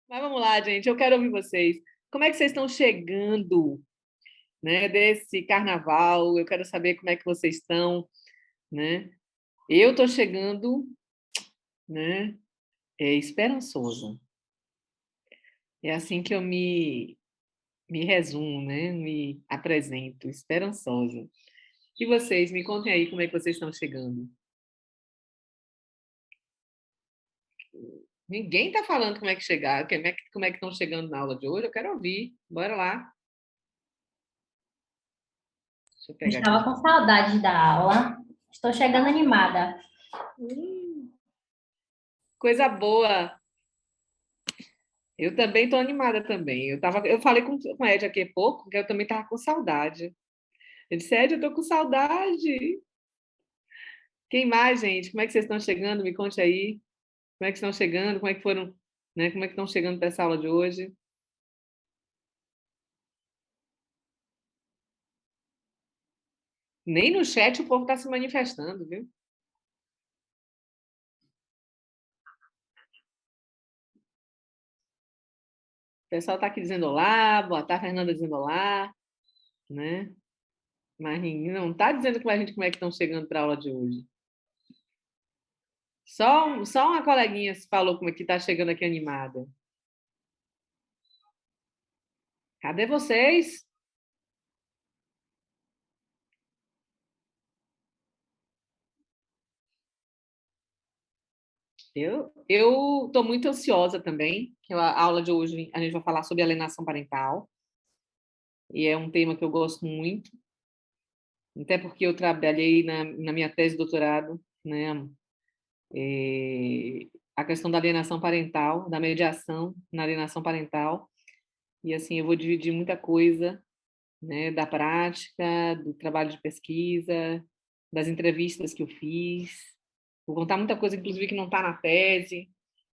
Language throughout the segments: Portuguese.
Mas vamos lá, gente, eu quero ouvir vocês. Como é que vocês estão chegando, né, desse carnaval? Eu quero saber como é que vocês estão, né? Eu estou chegando, né, esperançosa. É assim que eu me resumo, né? Me apresento, esperançosa. E vocês, me contem aí como é que vocês estão chegando. Ninguém está falando como é que chegar, como é que estão chegando na aula de hoje. Eu quero ouvir. Bora lá. Deixa eu Eu pegar aqui. estava com saudade da aula. Estou chegando animada. Hum, coisa boa. Eu também estou animada também. Eu falei com a Ed aqui há pouco que eu também estava com saudade. Eu disse, Ed, eu estou com saudade. Quem mais, gente? Como é que vocês estão chegando? Me conte aí. Como é que estão chegando? Como é que foram, né? Como é que estão chegando para essa aula de hoje? Nem no chat o povo está se manifestando, viu? O pessoal está aqui dizendo olá, boa tarde, Fernanda dizendo olá, né? Mas não está dizendo com a gente como é que estão chegando para a aula de hoje. Só uma coleguinha se falou como é que está chegando aqui animada. Cadê vocês? Eu estou muito ansiosa também, que a aula de hoje a gente vai falar sobre alienação parental, e é um tema que eu gosto muito, até porque eu trabalhei na minha tese de doutorado, né, a questão da alienação parental, da mediação na alienação parental, e assim, eu vou dividir muita coisa, né, da prática, do trabalho de pesquisa, das entrevistas que eu fiz, vou contar muita coisa, inclusive, que não está na tese,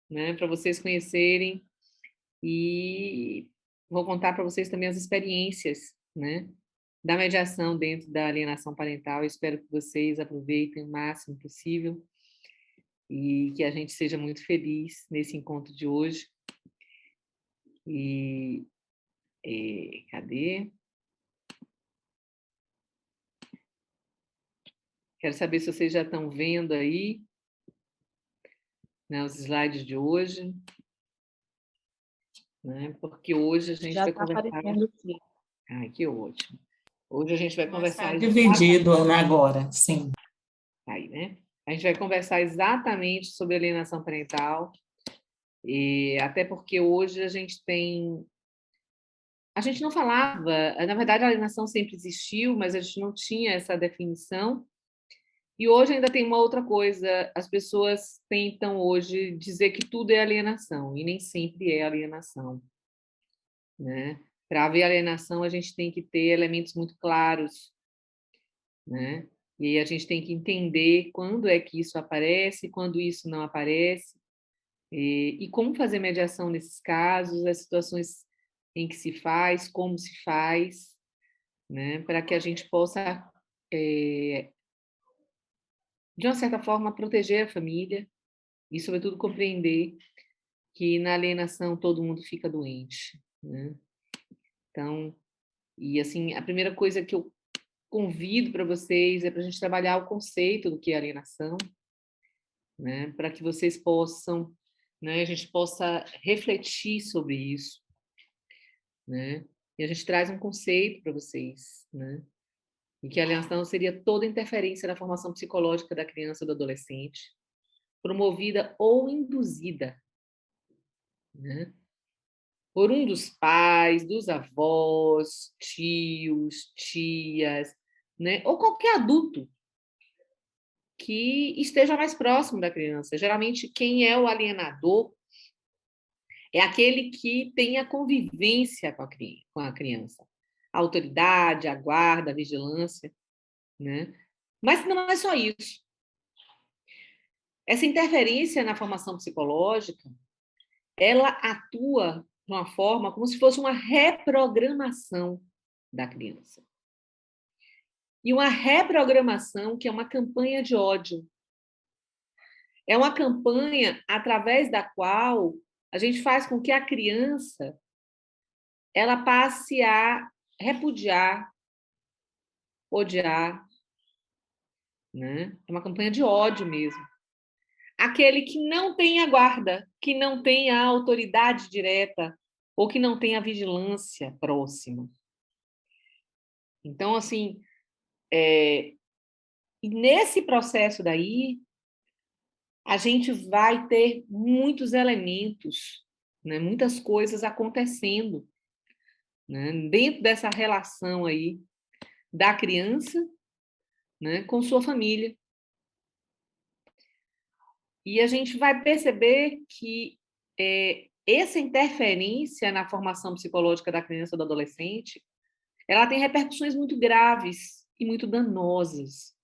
né, para vocês conhecerem. E vou contar para vocês também as experiências, né, da mediação dentro da alienação parental. Eu espero que vocês aproveitem o máximo possível e que a gente seja muito feliz nesse encontro de hoje. E cadê? Quero saber se vocês já estão vendo aí, né, os slides de hoje, né, porque hoje a gente Já vai está conversar. aparecendo aqui. Ai, que ótimo. Hoje a gente vai Mas conversar está exatamente. dividido, Ana, agora, sim. Aí, né? A gente vai conversar exatamente sobre alienação parental, e até porque hoje a gente tem. A gente não falava, na verdade, a alienação sempre existiu, mas a gente não tinha essa definição. E hoje ainda tem uma outra coisa: as pessoas tentam hoje dizer que tudo é alienação, e nem sempre é alienação, né? Para haver alienação, a gente tem que ter elementos muito claros, né? E a gente tem que entender quando é que isso aparece, quando isso não aparece, e como fazer mediação nesses casos, as situações em que se faz, como se faz, né? Para que a gente possa, de uma certa forma, proteger a família e, sobretudo, compreender que na alienação todo mundo fica doente, né? Então, e assim, a primeira coisa que eu convido para vocês é para a gente trabalhar o conceito do que é alienação, né? Para que vocês possam, né, a gente possa refletir sobre isso, né? E a gente traz um conceito para vocês, né? E que a alienação seria toda interferência na formação psicológica da criança ou do adolescente, promovida ou induzida, né, por um dos pais, dos avós, tios, tias, né, ou qualquer adulto que esteja mais próximo da criança. Geralmente, quem é o alienador é aquele que tem a convivência com a criança. A autoridade, a guarda, a vigilância, né? Mas não é só isso. Essa interferência na formação psicológica, ela atua de uma forma como se fosse uma reprogramação da criança. E uma reprogramação que é uma campanha de ódio. É uma campanha através da qual a gente faz com que a criança ela passe a repudiar, odiar, né? É uma campanha de ódio mesmo. Aquele que não tem a guarda, que não tem a autoridade direta ou que não tem a vigilância próxima. Então, assim, e nesse processo daí, a gente vai ter muitos elementos, né, muitas coisas acontecendo, né, dentro dessa relação aí da criança, né, com sua família. E a gente vai perceber que essa interferência na formação psicológica da criança ou do adolescente, ela tem repercussões muito graves e muito danosas.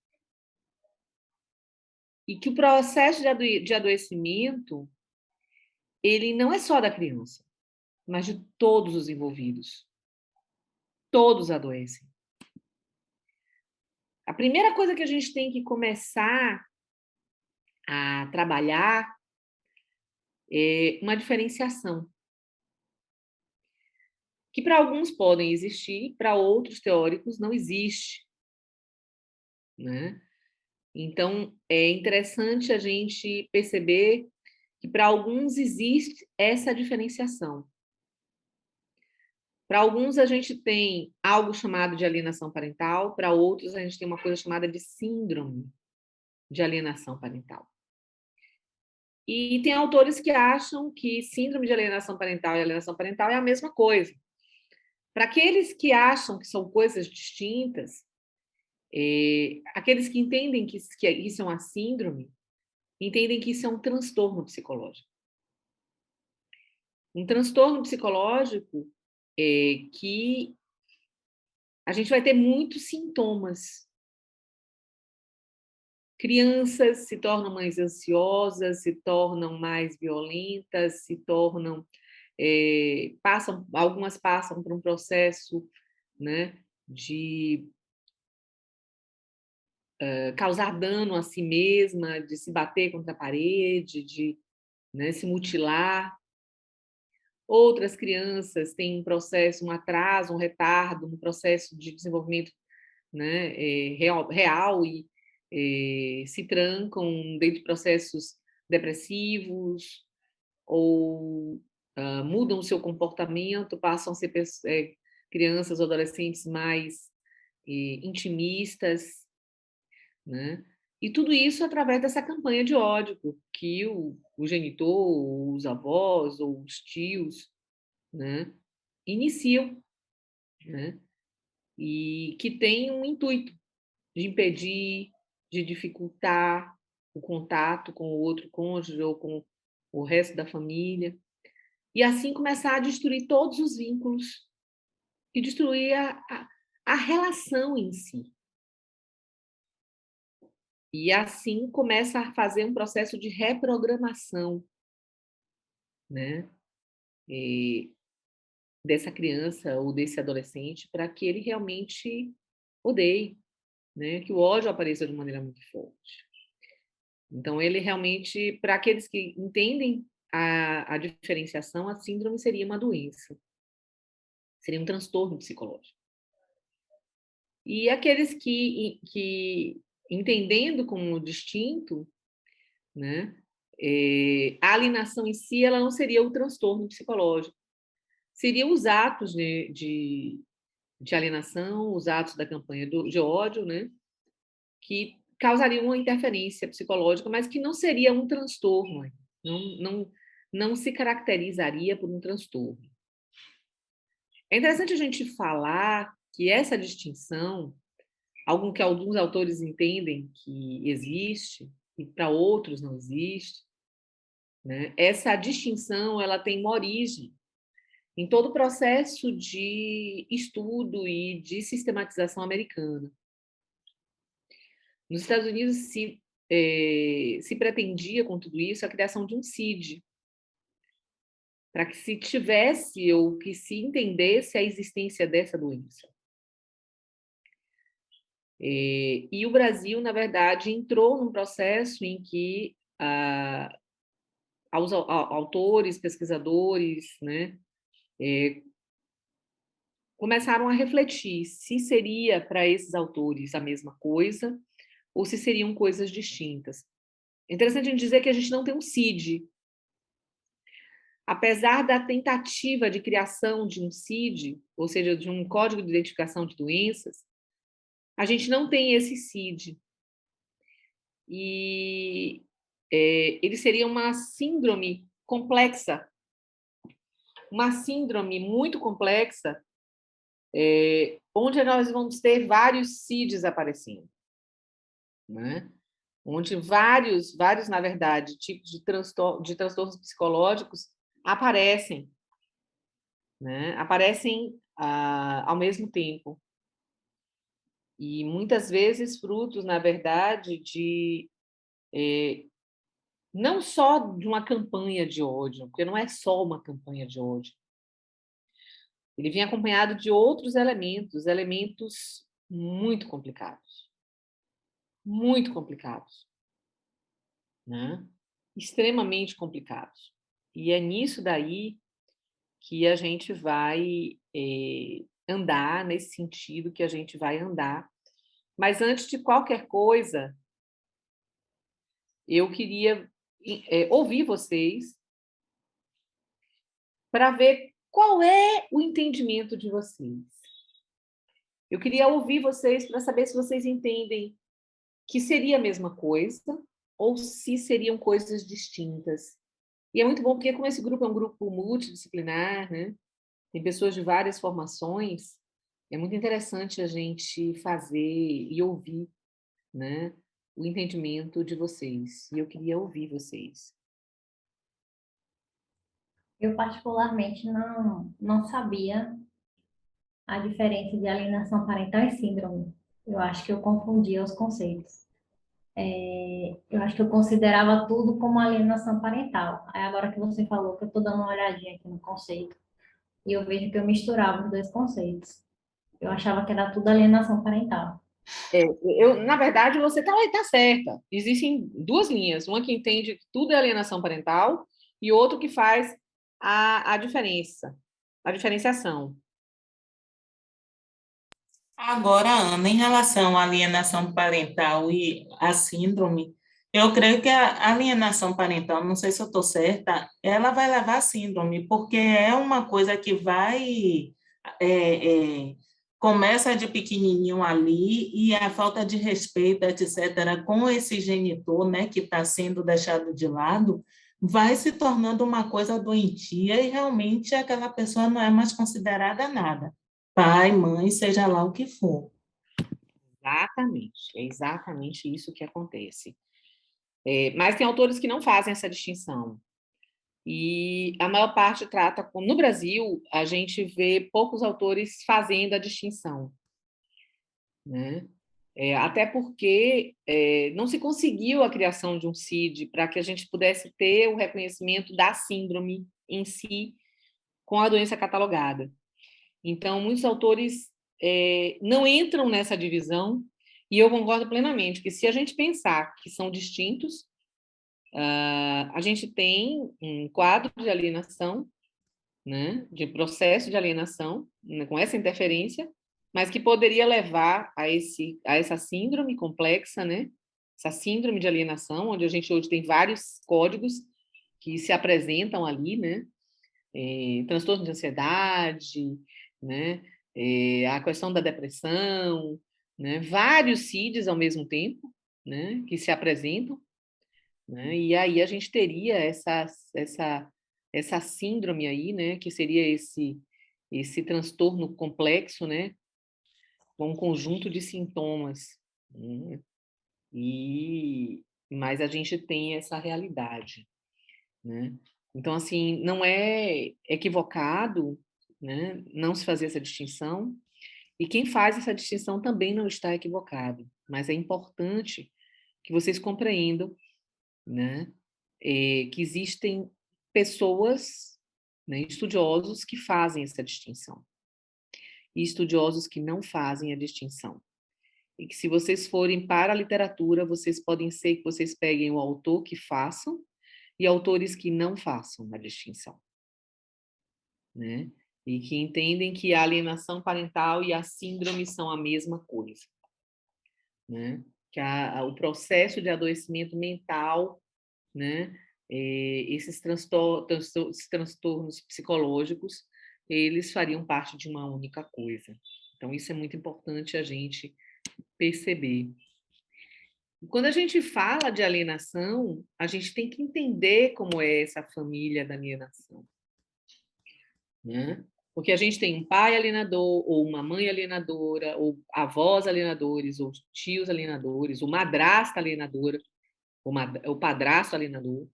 E que o processo de adoecimento, ele não é só da criança, mas de todos os envolvidos. Todos adoecem. A primeira coisa que a gente tem que começar a trabalhar é uma diferenciação, que para alguns podem existir, para outros teóricos não existe, né? Então, é interessante a gente perceber que para alguns existe essa diferenciação. Para alguns a gente tem algo chamado de alienação parental, para outros a gente tem uma coisa chamada de síndrome de alienação parental. E tem autores que acham que síndrome de alienação parental e alienação parental é a mesma coisa. Para aqueles que acham que são coisas distintas, aqueles que entendem que isso é uma síndrome, entendem que isso é um transtorno psicológico. Um transtorno psicológico que a gente vai ter muitos sintomas. Crianças se tornam mais ansiosas, se tornam mais violentas, se tornam algumas passam por um processo, né, de causar dano a si mesma, de se bater contra a parede, de, né, se mutilar. Outras crianças têm um processo, um atraso, um retardo no processo de desenvolvimento, né, real e se trancam dentro de processos depressivos ou mudam o seu comportamento, passam a ser crianças ou adolescentes mais intimistas, né? E tudo isso através dessa campanha de ódio que o genitor, os avós ou os tios, né, iniciam, né? E que tem um intuito de impedir, de dificultar o contato com o outro cônjuge ou com o resto da família, e assim começar a destruir todos os vínculos e destruir a relação em si. E assim começa a fazer um processo de reprogramação, né, dessa criança ou desse adolescente para que ele realmente odeie, né, que o ódio apareça de maneira muito forte. Então, ele realmente, para aqueles que entendem a diferenciação, a síndrome seria uma doença, seria um transtorno psicológico. E aqueles que entendendo como distinto, né, a alienação em si ela não seria o transtorno psicológico, seriam os atos de alienação, os atos da campanha de ódio, né, que causariam uma interferência psicológica, mas que não seria um transtorno, não se caracterizaria por um transtorno. É interessante a gente falar que essa distinção, algo que alguns autores entendem que existe e para outros não existe, né? Essa distinção ela tem uma origem em todo o processo de estudo e de sistematização americana. Nos Estados Unidos se pretendia com tudo isso a criação de um CID, para que se tivesse ou que se entendesse a existência dessa doença. E o Brasil, na verdade, entrou num processo em que autores, pesquisadores, né, começaram a refletir se seria para esses autores a mesma coisa ou se seriam coisas distintas. É interessante a gente dizer que a gente não tem um CID. Apesar da tentativa de criação de um CID, ou seja, de um código de identificação de doenças, a gente não tem esse CID. E ele seria uma síndrome complexa, uma síndrome muito complexa, onde nós vamos ter vários CIDs aparecendo, né? Onde vários, na verdade, tipos de transtornos psicológicos aparecem, né? Aparecem ao mesmo tempo. E muitas vezes frutos, na verdade, de não só de uma campanha de ódio, porque não é só uma campanha de ódio. Ele vem acompanhado de outros elementos muito complicados. Muito complicados, né? Extremamente complicados. E é nisso daí que a gente vai andar, nesse sentido que a gente vai andar. Mas antes de qualquer coisa, eu queria ouvir vocês para ver qual é o entendimento de vocês. Eu queria ouvir vocês para saber se vocês entendem que seria a mesma coisa ou se seriam coisas distintas. E é muito bom porque, como esse grupo é um grupo multidisciplinar, né? Tem pessoas de várias formações, é muito interessante a gente fazer e ouvir, né, o entendimento de vocês. E eu queria ouvir vocês. Eu particularmente não sabia a diferença de alienação parental e síndrome. Eu acho que eu confundia os conceitos. Eu acho que eu considerava tudo como alienação parental. Aí agora que você falou, que eu estou dando uma olhadinha aqui no conceito, e eu vejo que eu misturava os dois conceitos. Eu achava que era tudo alienação parental. Na verdade, você tá certa. Existem duas linhas. Uma que entende que tudo é alienação parental e outro que faz a diferença, a diferenciação. Agora, Ana, em relação à alienação parental e à síndrome, eu creio que a alienação parental, não sei se eu estou certa, ela vai levar à síndrome, porque é uma coisa que vai, começa de pequenininho ali e a falta de respeito, etc., com esse genitor, né, que está sendo deixado de lado, vai se tornando uma coisa doentia e realmente aquela pessoa não é mais considerada nada. Pai, mãe, seja lá o que for. Exatamente, é exatamente isso que acontece. Mas tem autores que não fazem essa distinção. E a maior parte trata como... No Brasil, a gente vê poucos autores fazendo a distinção, né? Até porque não se conseguiu a criação de um CID para que a gente pudesse ter o reconhecimento da síndrome em si com a doença catalogada. Então, muitos autores não entram nessa divisão, e eu concordo plenamente que, se a gente pensar que são distintos, a gente tem um quadro de alienação, né, de processo de alienação, né, com essa interferência, mas que poderia levar a essa síndrome complexa, né, essa síndrome de alienação, onde a gente hoje tem vários códigos que se apresentam ali, né, transtorno de ansiedade, né, a questão da depressão, né, vários CIDs ao mesmo tempo, né, que se apresentam, né, e aí a gente teria essa síndrome aí, né, que seria esse transtorno complexo, né, com um conjunto de sintomas, né, mas a gente tem essa realidade, né? Então, assim, não é equivocado, né, não se fazer essa distinção, e quem faz essa distinção também não está equivocado, mas é importante que vocês compreendam, né, que existem pessoas, né, estudiosos que fazem essa distinção, e estudiosos que não fazem a distinção. E que, se vocês forem para a literatura, vocês podem ser que vocês peguem o autor que façam, e autores que não façam a distinção, né? E que entendem que a alienação parental e a síndrome são a mesma coisa, né? Que o processo de adoecimento mental, né? Esses transtornos psicológicos, eles fariam parte de uma única coisa. Então, isso é muito importante a gente perceber. Quando a gente fala de alienação, a gente tem que entender como é essa família da alienação, né? Porque a gente tem um pai alienador, ou uma mãe alienadora, ou avós alienadores, ou tios alienadores, ou madrasta alienadora, ou padrasto alienador,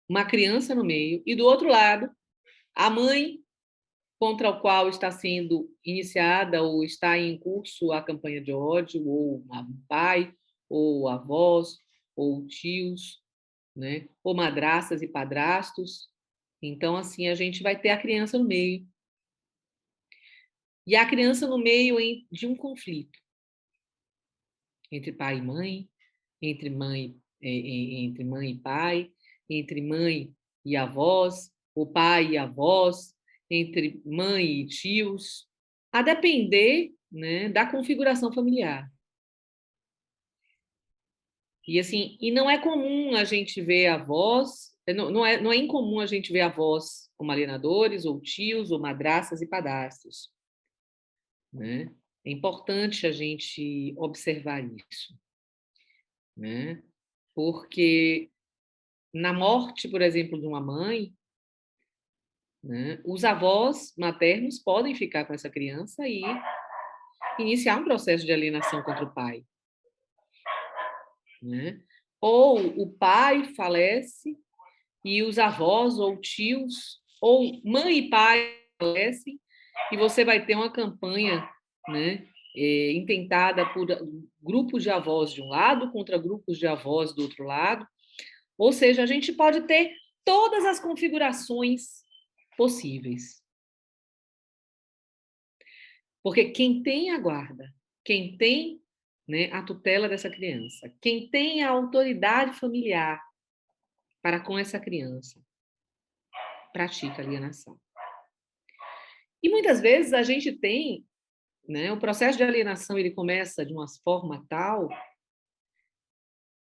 uma criança no meio, e do outro lado, a mãe contra o qual está sendo iniciada ou está em curso a campanha de ódio, ou um pai, ou avós, ou tios, né? Ou madrastas e padrastos. Então, assim, a gente vai ter a criança no meio. E a criança no meio de um conflito entre pai e mãe, entre mãe e pai, entre mãe e avós, o pai e avós, entre mãe e tios, a depender, né, da configuração familiar. E assim, e não é comum a gente ver avós, não é incomum a gente ver avós como alienadores, ou tios, ou madrastas e padrastos, né? É importante a gente observar isso, né? Porque na morte, por exemplo, de uma mãe, né, os avós maternos podem ficar com essa criança e iniciar um processo de alienação contra o pai, né? Ou o pai falece e os avós ou tios, ou mãe e pai falecem, e você vai ter uma campanha, né, intentada por grupos de avós de um lado contra grupos de avós do outro lado. Ou seja, a gente pode ter todas as configurações possíveis. Porque quem tem a guarda, quem tem, né, a tutela dessa criança, quem tem a autoridade familiar para com essa criança, pratica alienação. E muitas vezes a gente tem, né, o processo de alienação, ele começa de uma forma tal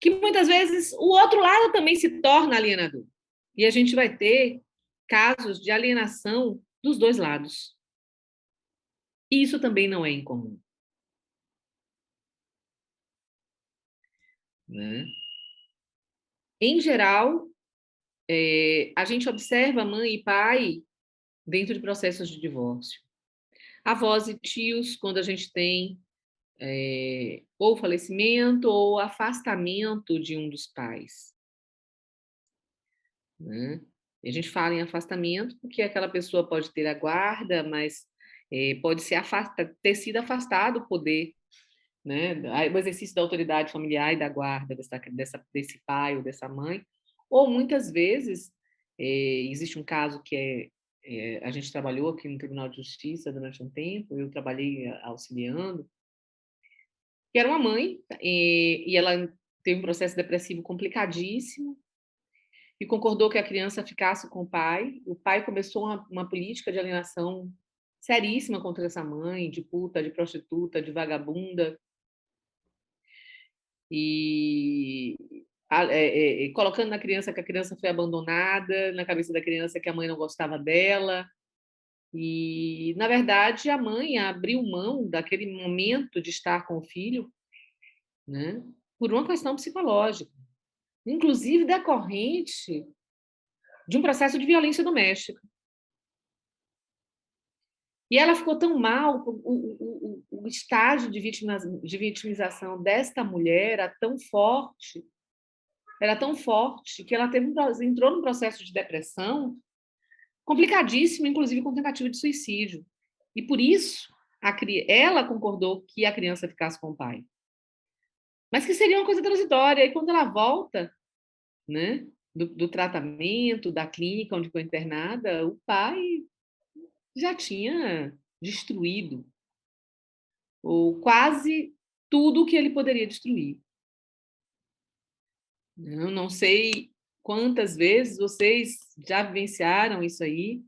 que muitas vezes o outro lado também se torna alienador. E a gente vai ter casos de alienação dos dois lados. E isso também não é incomum, né? Em geral, a gente observa mãe e pai dentro de processos de divórcio. Avós e tios, quando a gente tem ou falecimento ou afastamento de um dos pais, né? E a gente fala em afastamento porque aquela pessoa pode ter a guarda, mas pode ter sido afastado o poder, né? O exercício da autoridade familiar e da guarda desse pai ou dessa mãe. Ou muitas vezes existe um caso que a gente trabalhou aqui no Tribunal de Justiça durante um tempo, eu trabalhei auxiliando, que era uma mãe, e ela teve um processo depressivo complicadíssimo, e concordou que a criança ficasse com o pai. O pai começou uma política de alienação seríssima contra essa mãe, de puta, de prostituta, de vagabunda, e colocando na criança que a criança foi abandonada, na cabeça da criança que a mãe não gostava dela. E, na verdade, a mãe abriu mão daquele momento de estar com o filho, né, por uma questão psicológica, inclusive decorrente de um processo de violência doméstica. E ela ficou tão mal, o estágio de vitimização desta mulher era tão forte que ela entrou num processo de depressão complicadíssimo, inclusive com tentativa de suicídio. E por isso ela concordou que a criança ficasse com o pai. Mas que seria uma coisa transitória. E quando ela volta, né, do tratamento, da clínica onde foi internada, o pai já tinha destruído ou quase tudo que ele poderia destruir. Eu não sei quantas vezes vocês já vivenciaram isso aí,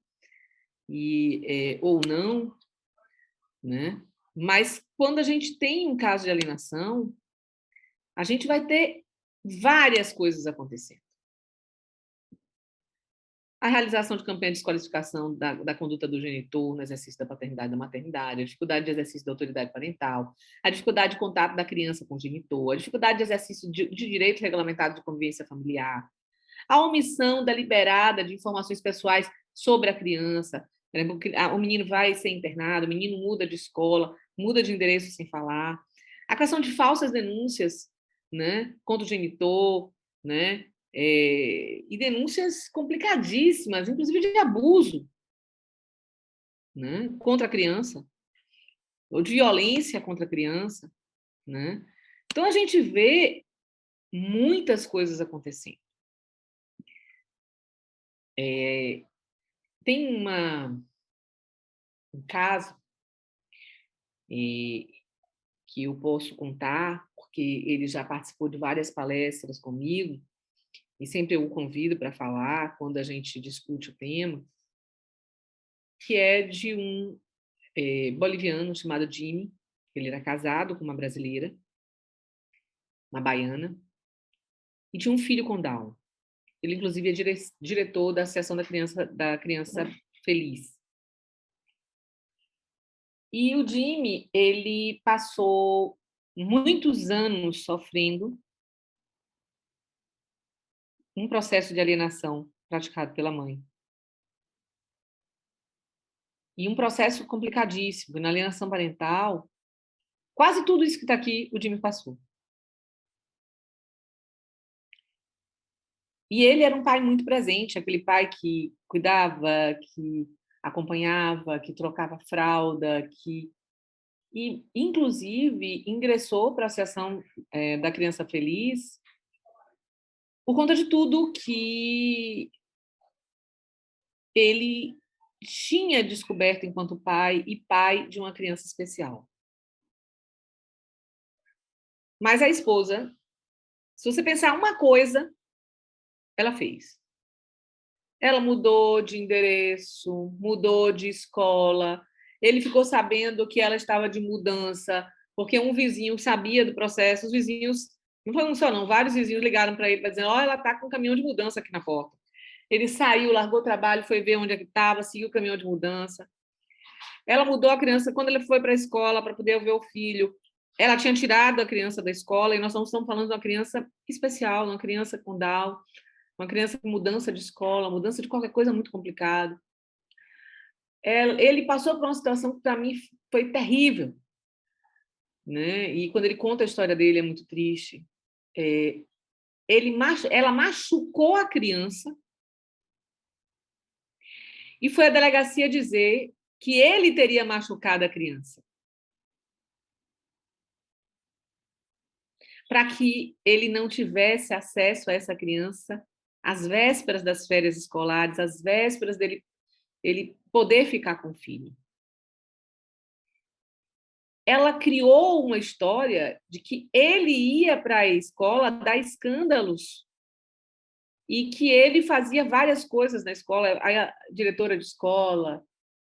ou não, né? Mas quando a gente tem um caso de alienação, a gente vai ter várias coisas acontecendo. A realização de campanha de desqualificação da conduta do genitor no exercício da paternidade e da maternidade, a dificuldade de exercício da autoridade parental, a dificuldade de contato da criança com o genitor, a dificuldade de exercício de direito regulamentado de convivência familiar, a omissão deliberada de informações pessoais sobre a criança. Por exemplo, o menino vai ser internado, o menino muda de escola, muda de endereço sem falar. A questão de falsas denúncias, né, contra o genitor, né, e denúncias complicadíssimas, inclusive de abuso, né, contra a criança, ou de violência contra a criança. Né? Então, a gente vê muitas coisas acontecendo. Tem um caso que eu posso contar, porque ele já participou de várias palestras comigo, e sempre eu o convido para falar quando a gente discute o tema, que é de um boliviano chamado Jimmy. Ele era casado com uma brasileira, uma baiana, e tinha um filho com Down. Ele, inclusive, é diretor da Associação da Criança Feliz. E o Jimmy, ele passou muitos anos sofrendo um processo de alienação praticado pela mãe. E um processo complicadíssimo. Na alienação parental, quase tudo isso que está aqui, o Jimmy passou. E ele era um pai muito presente, aquele pai que cuidava, que acompanhava, que trocava fralda, e, inclusive, ingressou para a Associação da Criança Feliz por conta de tudo que ele tinha descoberto enquanto pai e pai de uma criança especial. Mas a esposa, se você pensar uma coisa, ela fez. Ela mudou de endereço, mudou de escola. Ele ficou sabendo que ela estava de mudança, porque um vizinho sabia do processo. Os vizinhos, não foi um só não, vários vizinhos ligaram para ele para dizer: "Ó, ela está com um caminhão de mudança aqui na porta". Ele saiu, largou o trabalho, foi ver onde é que estava, seguiu o caminhão de mudança. Ela mudou a criança quando ele foi para a escola para poder ver o filho. Ela tinha tirado a criança da escola, e nós não estamos falando de uma criança especial, uma criança com Down, uma criança com mudança de escola, mudança de qualquer coisa muito complicado. Ele passou por uma situação que, para mim, foi terrível. Né? E quando ele conta a história dele, é muito triste. Ela machucou a criança e foi à delegacia dizer que ele teria machucado a criança, para que ele não tivesse acesso a essa criança às vésperas das férias escolares, às vésperas dele ele poder ficar com o filho. Ela criou uma história de que ele ia para a escola dar escândalos e que ele fazia várias coisas na escola. A diretora de escola,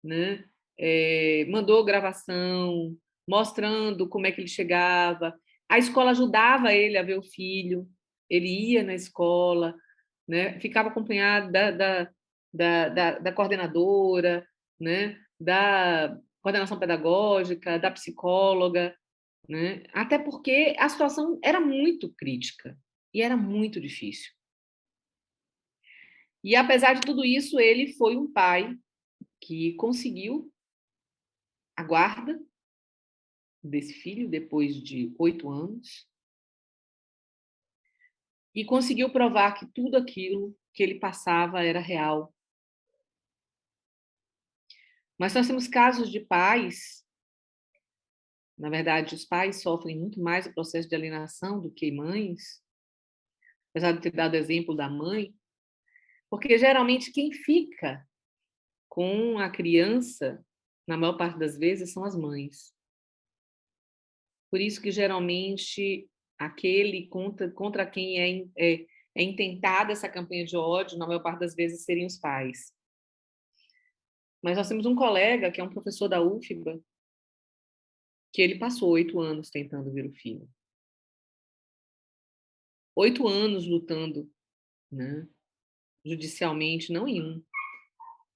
né, mandou gravação mostrando como é que ele chegava. A escola ajudava ele a ver o filho. Ele ia na escola, né, ficava acompanhado da coordenadora, né, da coordenação pedagógica, da psicóloga, né? Até porque a situação era muito crítica e era muito difícil. E, apesar de tudo isso, ele foi um pai que conseguiu a guarda desse filho depois de 8 anos e conseguiu provar que tudo aquilo que ele passava era real. Mas nós temos casos de pais, na verdade, os pais sofrem muito mais o processo de alienação do que mães, apesar de ter dado exemplo da mãe, porque geralmente quem fica com a criança, na maior parte das vezes, são as mães. Por isso que, geralmente, aquele contra quem é intentada essa campanha de ódio, na maior parte das vezes seriam os pais. Mas nós temos um colega, que é um professor da UFBA, que ele passou 8 anos tentando ver o filho. 8 anos lutando, né, judicialmente, não em um.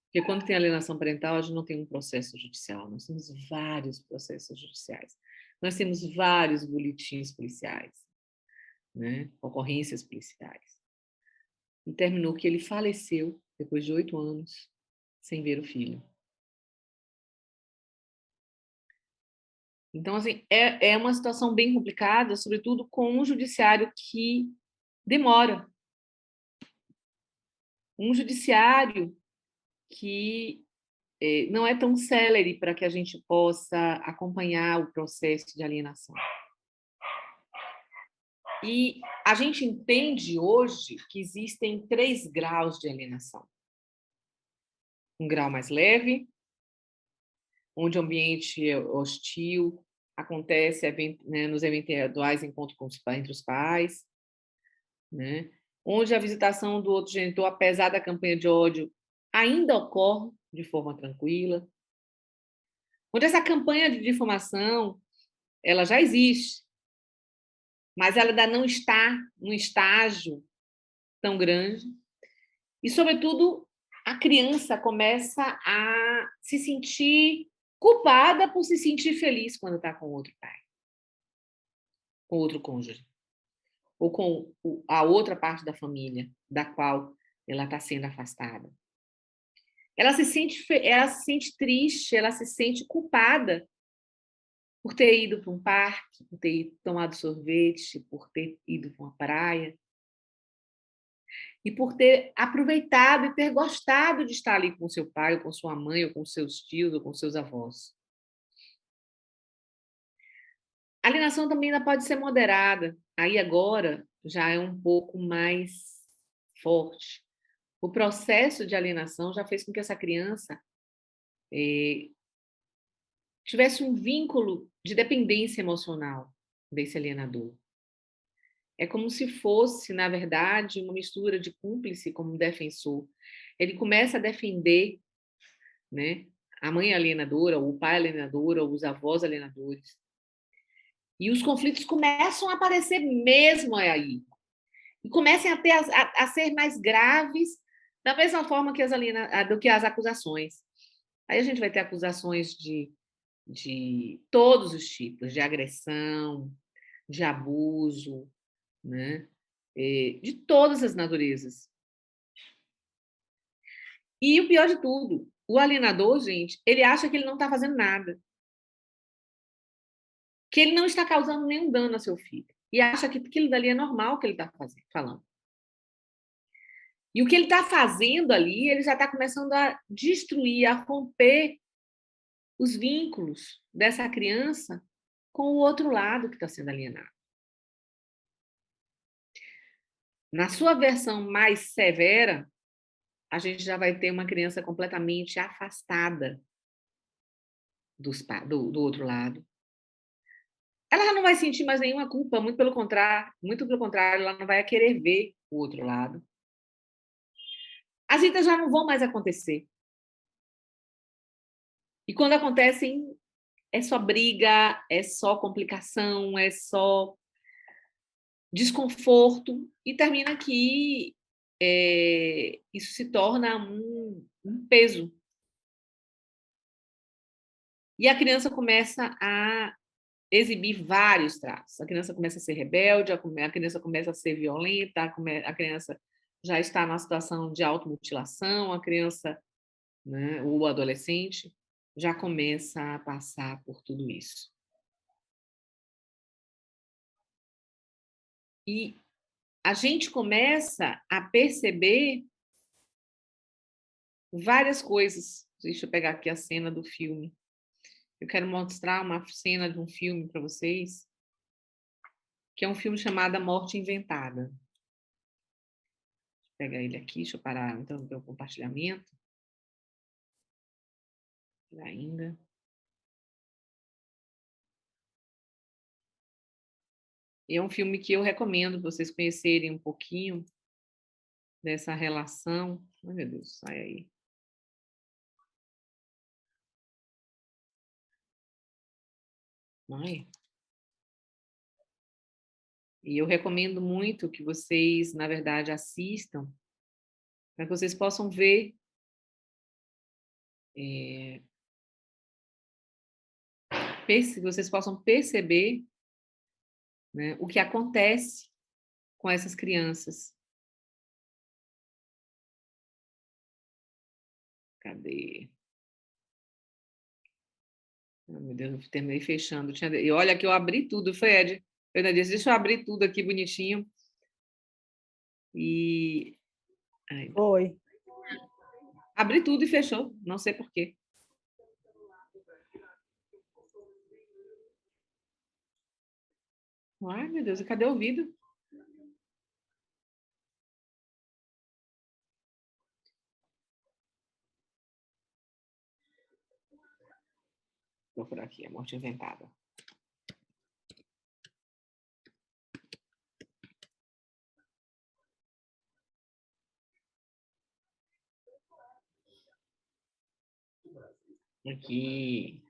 Porque quando tem alienação parental, a gente não tem um processo judicial, nós temos vários processos judiciais. Nós temos vários boletins policiais, né, ocorrências policiais. E terminou que ele faleceu depois de 8 anos sem ver o filho. Então, assim, é uma situação bem complicada, sobretudo com um judiciário que demora. Um judiciário que não é tão célere para que a gente possa acompanhar o processo de alienação. E a gente entende hoje que existem 3 graus de alienação. Um grau mais leve, onde o ambiente é hostil, acontece, né, nos eventuais encontros entre os pais, né, onde a visitação do outro genitor, apesar da campanha de ódio, ainda ocorre de forma tranquila, onde essa campanha de difamação ela já existe, mas ela ainda não está num estágio tão grande, e, sobretudo, a criança começa a se sentir culpada por se sentir feliz quando está com outro pai, com outro cônjuge, ou com a outra parte da família da qual ela está sendo afastada. Ela se sente triste, ela se sente culpada por ter ido para um parque, por ter tomado sorvete, por ter ido para uma praia, e por ter aproveitado e ter gostado de estar ali com seu pai, ou com sua mãe, ou com seus tios, ou com seus avós. A alienação também ainda pode ser moderada. Aí agora já é um pouco mais forte. O processo de alienação já fez com que essa criança tivesse um vínculo de dependência emocional desse alienador. É como se fosse, na verdade, uma mistura de cúmplice como defensor. Ele começa a defender, né, a mãe alienadora, ou o pai alienador, ou os avós alienadores. E os conflitos começam a aparecer mesmo aí. E começam a ser mais graves, da mesma forma que do que as acusações. Aí a gente vai ter acusações de todos os tipos, de agressão, de abuso, né? De todas as naturezas. E o pior de tudo, o alienador, gente, ele acha que ele não está fazendo nada. Que ele não está causando nenhum dano ao seu filho. E acha que aquilo dali é normal que ele está falando. E o que ele está fazendo ali, ele já está começando a destruir, a romper os vínculos dessa criança com o outro lado que está sendo alienado. Na sua versão mais severa, a gente já vai ter uma criança completamente afastada do outro lado. Ela já não vai sentir mais nenhuma culpa, muito pelo contrário, ela não vai querer ver o outro lado. As visitas já não vão mais acontecer. E quando acontecem, é só briga, é só complicação, é só desconforto, e termina que isso se torna um peso. E a criança começa a exibir vários traços. A criança começa a ser rebelde, a criança começa a ser violenta, a criança já está numa situação de automutilação, a criança, né, ou o adolescente já começa a passar por tudo isso. E a gente começa a perceber várias coisas. Deixa eu pegar aqui a cena do filme. Eu quero mostrar uma cena de um filme para vocês, que é um filme chamado A Morte Inventada. Deixa eu pegar ele aqui, deixa eu parar então o meu compartilhamento. Ainda. E é um filme que eu recomendo vocês conhecerem um pouquinho, dessa relação. Ai, meu Deus, sai aí. Ai. E eu recomendo muito que vocês, na verdade, assistam, para que vocês possam ver que vocês possam perceber, né, o que acontece com essas crianças. Cadê? Oh, meu Deus, eu terminei fechando. E olha que eu abri tudo, Fred. Eu ainda disse, deixa eu abrir tudo aqui bonitinho. E... Ai. Foi. Abri tudo e fechou. Não sei por quê. Ai, meu Deus, cadê o vídeo? Vou por aqui, a morte inventada. Aqui.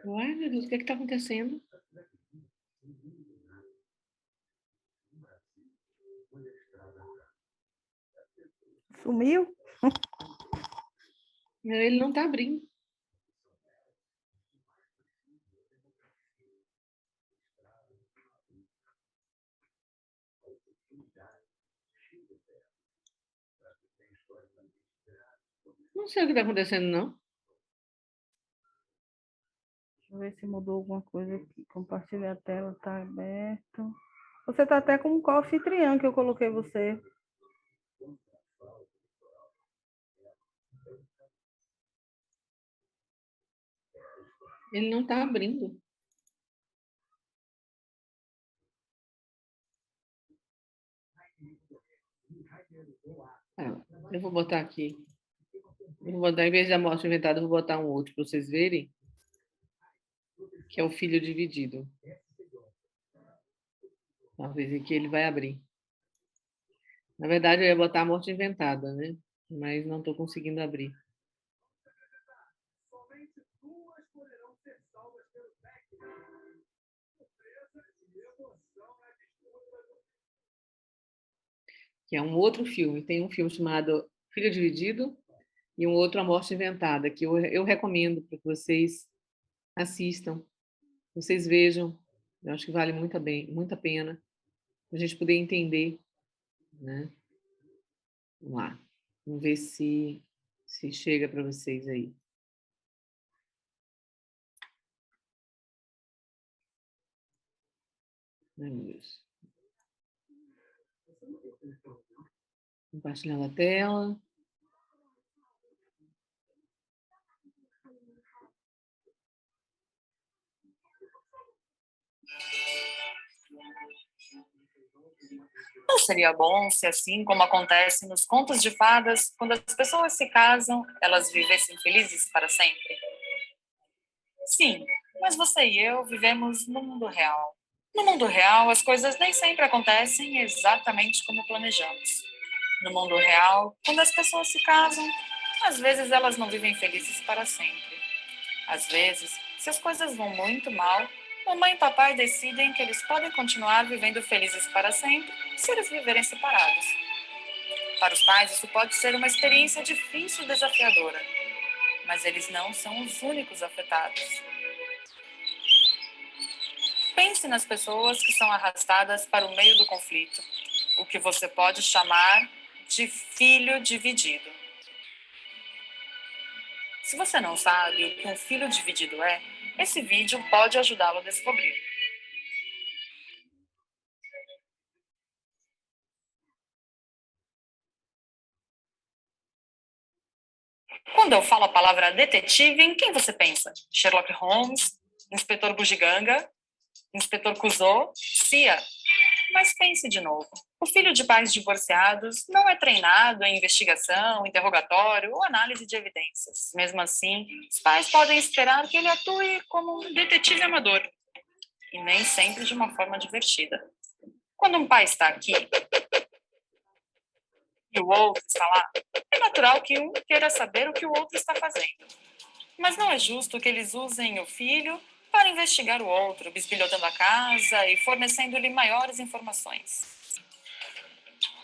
Ai, meu Deus, o que está acontecendo? Sumiu? Ele não está abrindo. Não sei o que está acontecendo, não. Deixa eu ver se mudou alguma coisa aqui. Compartilhar a tela, está aberto. Você está até com um co-anfitriã que eu coloquei você. Ele não está abrindo. Eu vou botar aqui. Eu vou botar, em vez da morte inventada, eu vou botar um outro para vocês verem. Que é o filho dividido. Talvez aqui ele vai abrir. Na verdade, eu ia botar a morte inventada, né? Mas não estou conseguindo abrir. Que é um outro filme. Tem um filme chamado Filho Dividido e um outro A Morte Inventada, que eu recomendo para que vocês assistam, vocês vejam. Eu acho que vale muito a pena a gente poder entender, né? Vamos lá. Vamos ver se chega para vocês aí. Ai, meu Deus. Compartilhando a tela. Não seria bom se, assim como acontece nos contos de fadas, quando as pessoas se casam, elas vivessem felizes para sempre? Sim, mas você e eu vivemos no mundo real. No mundo real, as coisas nem sempre acontecem exatamente como planejamos. No mundo real, quando as pessoas se casam, às vezes elas não vivem felizes para sempre. Às vezes, se as coisas vão muito mal, mamãe e papai decidem que eles podem continuar vivendo felizes para sempre se eles viverem separados. Para os pais, isso pode ser uma experiência difícil e desafiadora, mas eles não são os únicos afetados. Pense nas pessoas que são arrastadas para o meio do conflito, o que você pode chamar de filho dividido. Se você não sabe o que um filho dividido é, esse vídeo pode ajudá-lo a descobrir. Quando eu falo a palavra detetive, em quem você pensa? Sherlock Holmes? Inspetor Bugiganga? Inspetor Clouseau? Cia? Mas pense de novo. O filho de pais divorciados não é treinado em investigação, interrogatório ou análise de evidências. Mesmo assim, os pais podem esperar que ele atue como um detetive amador, e nem sempre de uma forma divertida. Quando um pai está aqui e o outro está lá, é natural que um queira saber o que o outro está fazendo. Mas não é justo que eles usem o filho para investigar o outro, bisbilhotando a casa e fornecendo-lhe maiores informações.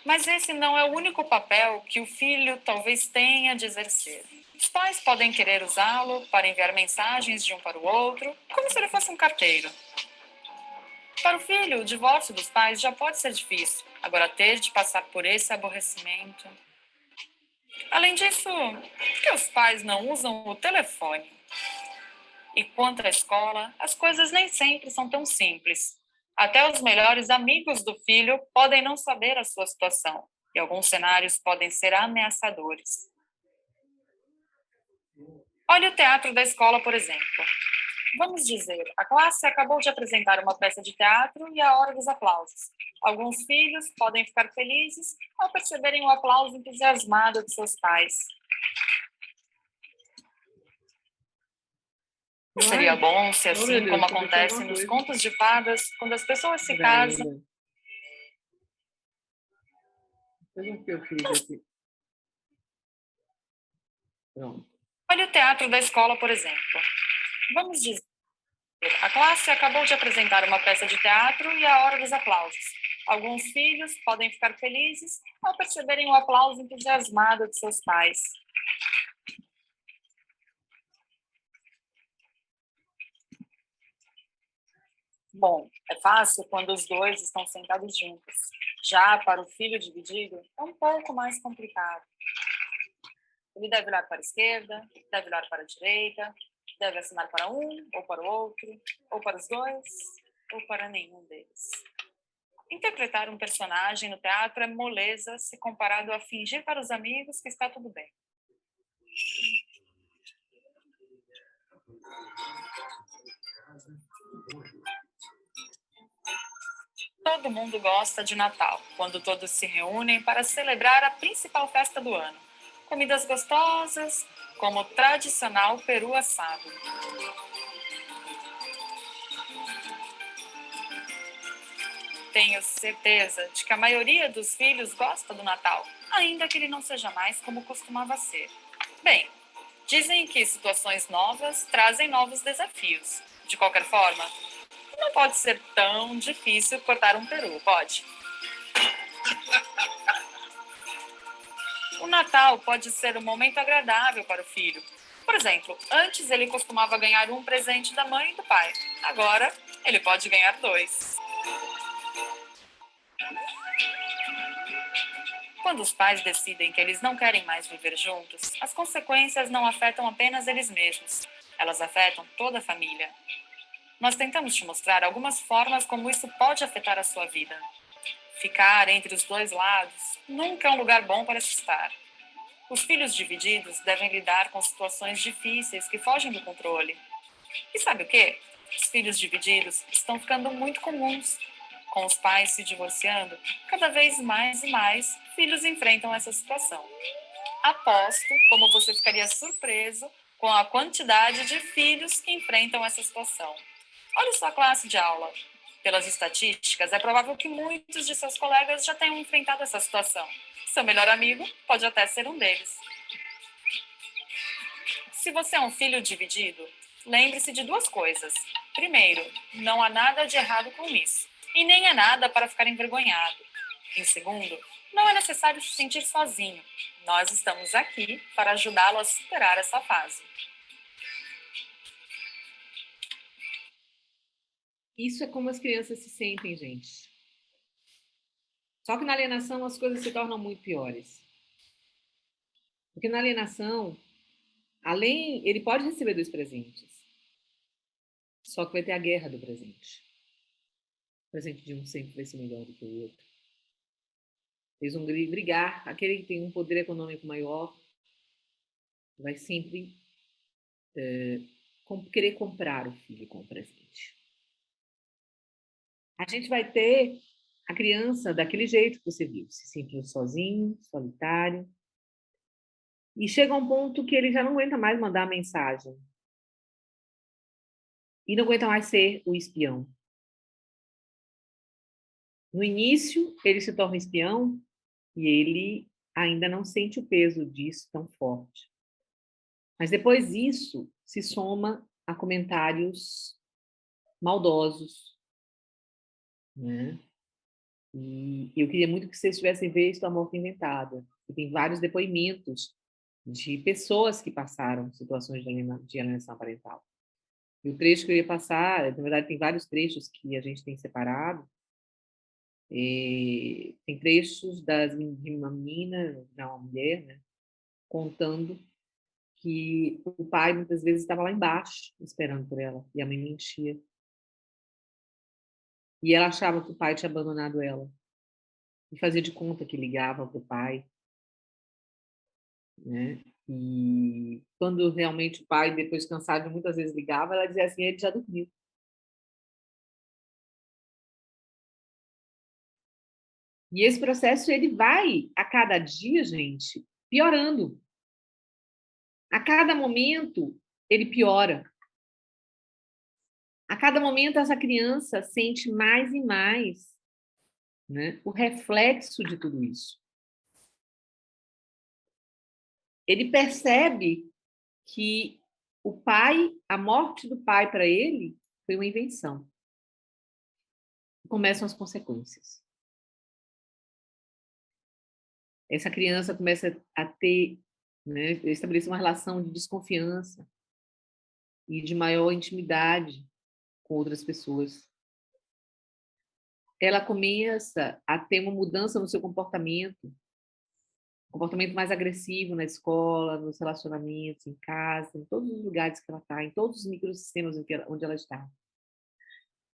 Mas esse não é o único papel que o filho talvez tenha de exercer. Os pais podem querer usá-lo para enviar mensagens de um para o outro, como se ele fosse um carteiro. Para o filho, o divórcio dos pais já pode ser difícil. Agora, ter de passar por esse aborrecimento. Além disso, por que os pais não usam o telefone? E quanto à escola, as coisas nem sempre são tão simples. Até os melhores amigos do filho podem não saber a sua situação, e alguns cenários podem ser ameaçadores. Olhe o teatro da escola, por exemplo. Vamos dizer, a classe acabou de apresentar uma peça de teatro e é a hora dos aplausos. Alguns filhos podem ficar felizes ao perceberem o aplauso entusiasmado de seus pais. Seria bom se, assim como acontece nos contos de fadas, quando as pessoas se casam... Veja o que eu fiz aqui. Pronto. Olhe o teatro da escola, por exemplo. Vamos dizer, a classe acabou de apresentar uma peça de teatro e é a hora dos aplausos. Alguns filhos podem ficar felizes ao perceberem o aplauso entusiasmado de seus pais. Bom, é fácil quando os dois estão sentados juntos. Já para o filho dividido, é um pouco mais complicado. Ele deve olhar para a esquerda, deve olhar para a direita, deve assinar para um ou para o outro, ou para os dois, ou para nenhum deles. Interpretar um personagem no teatro é moleza se comparado a fingir para os amigos que está tudo bem. Todo mundo gosta de Natal, quando todos se reúnem para celebrar a principal festa do ano. Comidas gostosas, como o tradicional peru assado. Tenho certeza de que a maioria dos filhos gosta do Natal, ainda que ele não seja mais como costumava ser. Bem, dizem que situações novas trazem novos desafios. De qualquer forma, não pode ser tão difícil cortar um peru, pode? O Natal pode ser um momento agradável para o filho. Por exemplo, antes ele costumava ganhar um presente da mãe e do pai. Agora, ele pode ganhar 2. Quando os pais decidem que eles não querem mais viver juntos, as consequências não afetam apenas eles mesmos. Elas afetam toda a família. Nós tentamos te mostrar algumas formas como isso pode afetar a sua vida. Ficar entre os dois lados nunca é um lugar bom para se estar. Os filhos divididos devem lidar com situações difíceis que fogem do controle. E sabe o quê? Os filhos divididos estão ficando muito comuns. Com os pais se divorciando, cada vez mais e mais filhos enfrentam essa situação. Aposto como você ficaria surpreso com a quantidade de filhos que enfrentam essa situação. Olha sua classe de aula. Pelas estatísticas, é provável que muitos de seus colegas já tenham enfrentado essa situação. Seu melhor amigo pode até ser um deles. Se você é um filho dividido, lembre-se de 2 coisas. Primeiro, não há nada de errado com isso. E nem é nada para ficar envergonhado. Em segundo, não é necessário se sentir sozinho. Nós estamos aqui para ajudá-lo a superar essa fase. Isso é como as crianças se sentem, gente. Só que na alienação as coisas se tornam muito piores. Porque na alienação, ele pode receber 2 presentes. Só que vai ter a guerra do presente. O presente de um sempre vai ser melhor do que o outro. Eles vão brigar. Aquele que tem um poder econômico maior vai sempre querer comprar o filho com o presente. A gente vai ter a criança, daquele jeito que você viu, se sentindo sozinho, solitário, e chega a um ponto que ele já não aguenta mais mandar mensagem. E não aguenta mais ser o espião. No início, ele se torna espião e ele ainda não sente o peso disso tão forte. Mas depois isso se soma a comentários maldosos, né? E eu queria muito que vocês tivessem visto A Morte Inventada. E tem vários depoimentos de pessoas que passaram situações de alienação parental. E o trecho que eu ia passar, na verdade, tem vários trechos que a gente tem separado. Tem trechos de uma menina, uma mulher, né, contando que o pai muitas vezes estava lá embaixo esperando por ela e a mãe mentia. E ela achava que o pai tinha abandonado ela e fazia de conta que ligava para o pai, né? E quando realmente o pai, depois cansado, muitas vezes ligava, ela dizia assim: ele já dormiu. E esse processo ele vai a cada dia, gente, piorando. A cada momento ele piora. A cada momento essa criança sente mais e mais, né, o reflexo de tudo isso. Ele percebe que o pai, a morte do pai para ele foi uma invenção. Começam as consequências. Essa criança começa a ter, né, estabelecer uma relação de desconfiança e de maior intimidade com outras pessoas. Ela começa a ter uma mudança no seu comportamento mais agressivo na escola, nos relacionamentos, em casa, em todos os lugares que ela está, em todos os microsistemas onde ela está.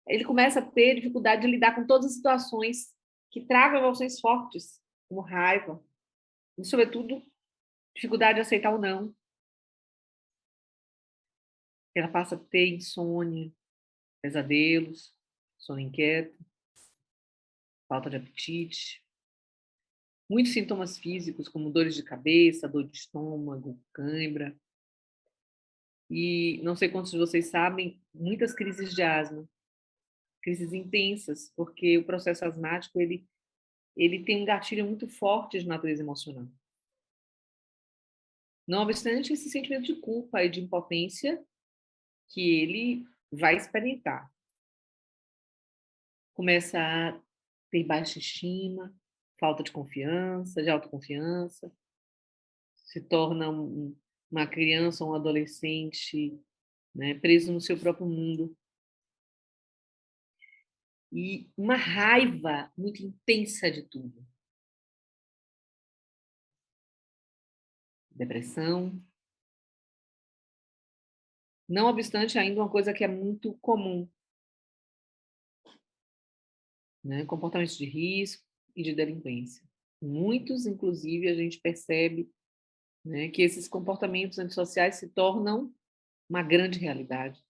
Ele começa a ter dificuldade de lidar com todas as situações que tragam emoções fortes, como raiva, e, sobretudo, dificuldade de aceitar o não. Ela passa a ter insônia, pesadelos, sono inquieto, falta de apetite, muitos sintomas físicos, como dores de cabeça, dor de estômago, cãibra. E não sei quantos de vocês sabem, muitas crises de asma, crises intensas, porque o processo asmático ele tem um gatilho muito forte de natureza emocional. Não obstante esse sentimento de culpa e de impotência que ele vai experimentar. Começa a ter baixa estima, falta de confiança, de autoconfiança, se torna uma criança ou um adolescente, né, preso no seu próprio mundo. E uma raiva muito intensa de tudo. Depressão. Não obstante, ainda uma coisa que é muito comum, né, comportamentos de risco e de delinquência. Muitos, inclusive, a gente percebe, né, que esses comportamentos antissociais se tornam uma grande realidade.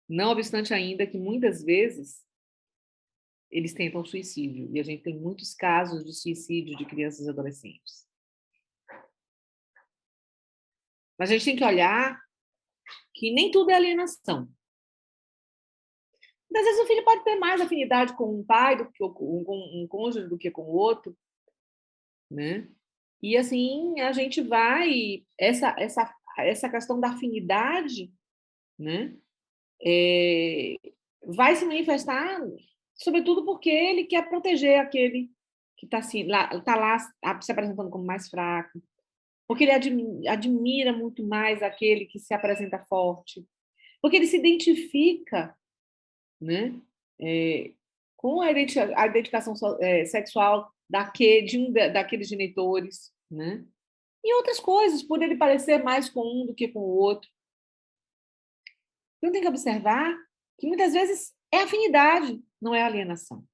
Não obstante ainda que muitas vezes eles tentam suicídio, e a gente tem muitos casos de suicídio de crianças e adolescentes. Mas a gente tem que olhar que nem tudo é alienação. Às vezes o filho pode ter mais afinidade com um pai do que com um cônjuge do que com o outro, né? E assim a gente vai essa questão da afinidade, né? Vai se manifestar, sobretudo porque ele quer proteger aquele que está assim, tá lá se apresentando como mais fraco, porque ele admira muito mais aquele que se apresenta forte, porque ele se identifica, né, com a identificação sexual daqueles genitores, né, e outras coisas, por ele parecer mais com um do que com o outro. Então tem que observar que muitas vezes é afinidade, não é alienação.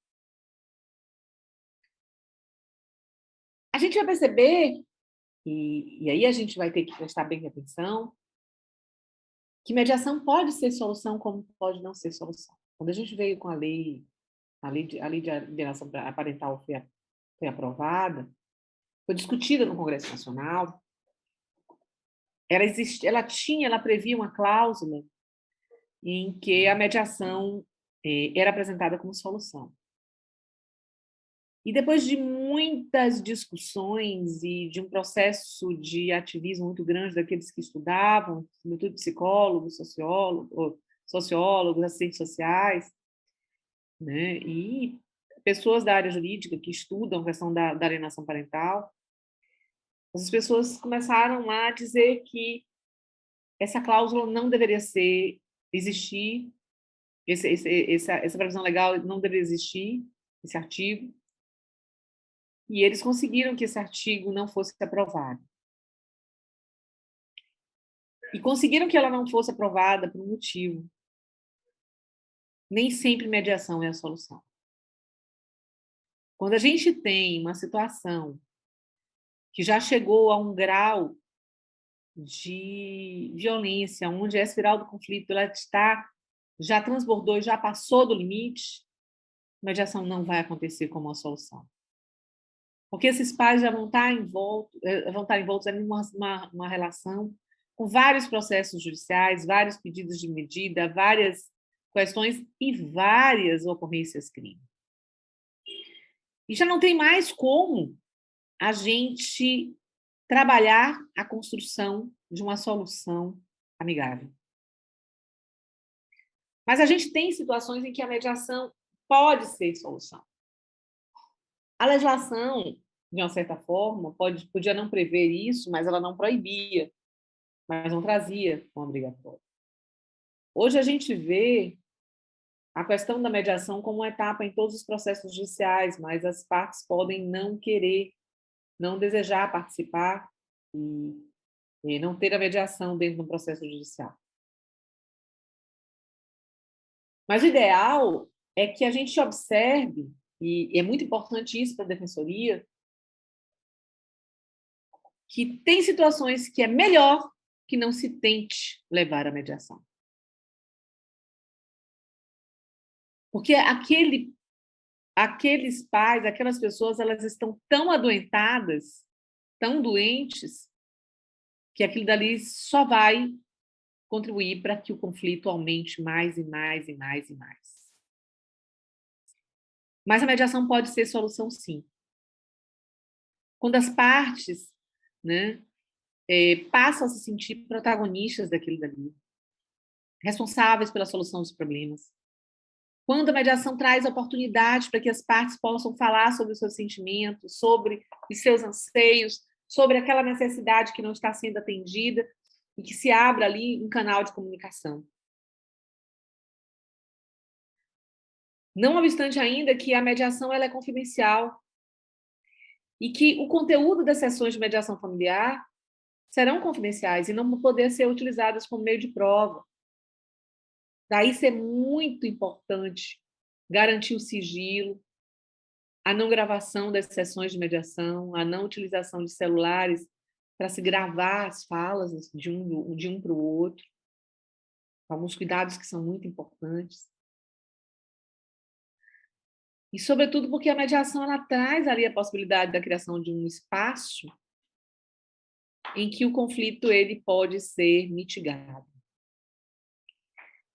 A gente vai perceber, e aí a gente vai ter que prestar bem atenção, que mediação pode ser solução como pode não ser solução. Quando a gente veio com a lei a lei de alienação parental foi aprovada, foi discutida no Congresso Nacional, ela previa uma cláusula em que a mediação era apresentada como solução. E depois de muitas discussões e de um processo de ativismo muito grande daqueles que estudavam, sobretudo psicólogos, sociólogos, assistentes sociais, né, e pessoas da área jurídica que estudam a questão da alienação parental, as pessoas começaram a dizer que essa cláusula não deveria existir, essa previsão legal não deveria existir, esse artigo, e eles conseguiram que esse artigo não fosse aprovado. E conseguiram que ela não fosse aprovada por um motivo. Nem sempre mediação é a solução. Quando a gente tem uma situação que já chegou a um grau de violência, onde a espiral do conflito ela já transbordou e já passou do limite, mediação não vai acontecer como uma solução. Porque esses pais já vão estar envoltos em uma relação com vários processos judiciais, vários pedidos de medida, várias questões e várias ocorrências crime. E já não tem mais como a gente trabalhar a construção de uma solução amigável. Mas a gente tem situações em que a mediação pode ser solução. A legislação, de uma certa forma, podia não prever isso, mas ela não proibia, mas não trazia como obrigatório. Hoje a gente vê a questão da mediação como uma etapa em todos os processos judiciais, mas as partes podem não querer, não desejar participar e não ter a mediação dentro do processo judicial. Mas o ideal é que a gente observe, e é muito importante isso para a defensoria, que tem situações que é melhor que não se tente levar à mediação. Porque aqueles pais, aquelas pessoas, elas estão tão adoentadas, tão doentes, que aquilo dali só vai contribuir para que o conflito aumente mais e mais e mais e mais. Mas a mediação pode ser solução, sim. Quando as partes, né, passam a se sentir protagonistas daquilo dali, responsáveis pela solução dos problemas. Quando a mediação traz oportunidade para que as partes possam falar sobre os seus sentimentos, sobre os seus anseios, sobre aquela necessidade que não está sendo atendida e que se abra ali um canal de comunicação. Não obstante ainda que a mediação ela é confidencial e que o conteúdo das sessões de mediação familiar serão confidenciais e não vão poder ser utilizadas como meio de prova. Daí ser muito importante garantir o sigilo, a não gravação das sessões de mediação, a não utilização de celulares para se gravar as falas de um para o outro. Alguns cuidados que são muito importantes. E, sobretudo, porque a mediação ela traz ali a possibilidade da criação de um espaço em que o conflito ele pode ser mitigado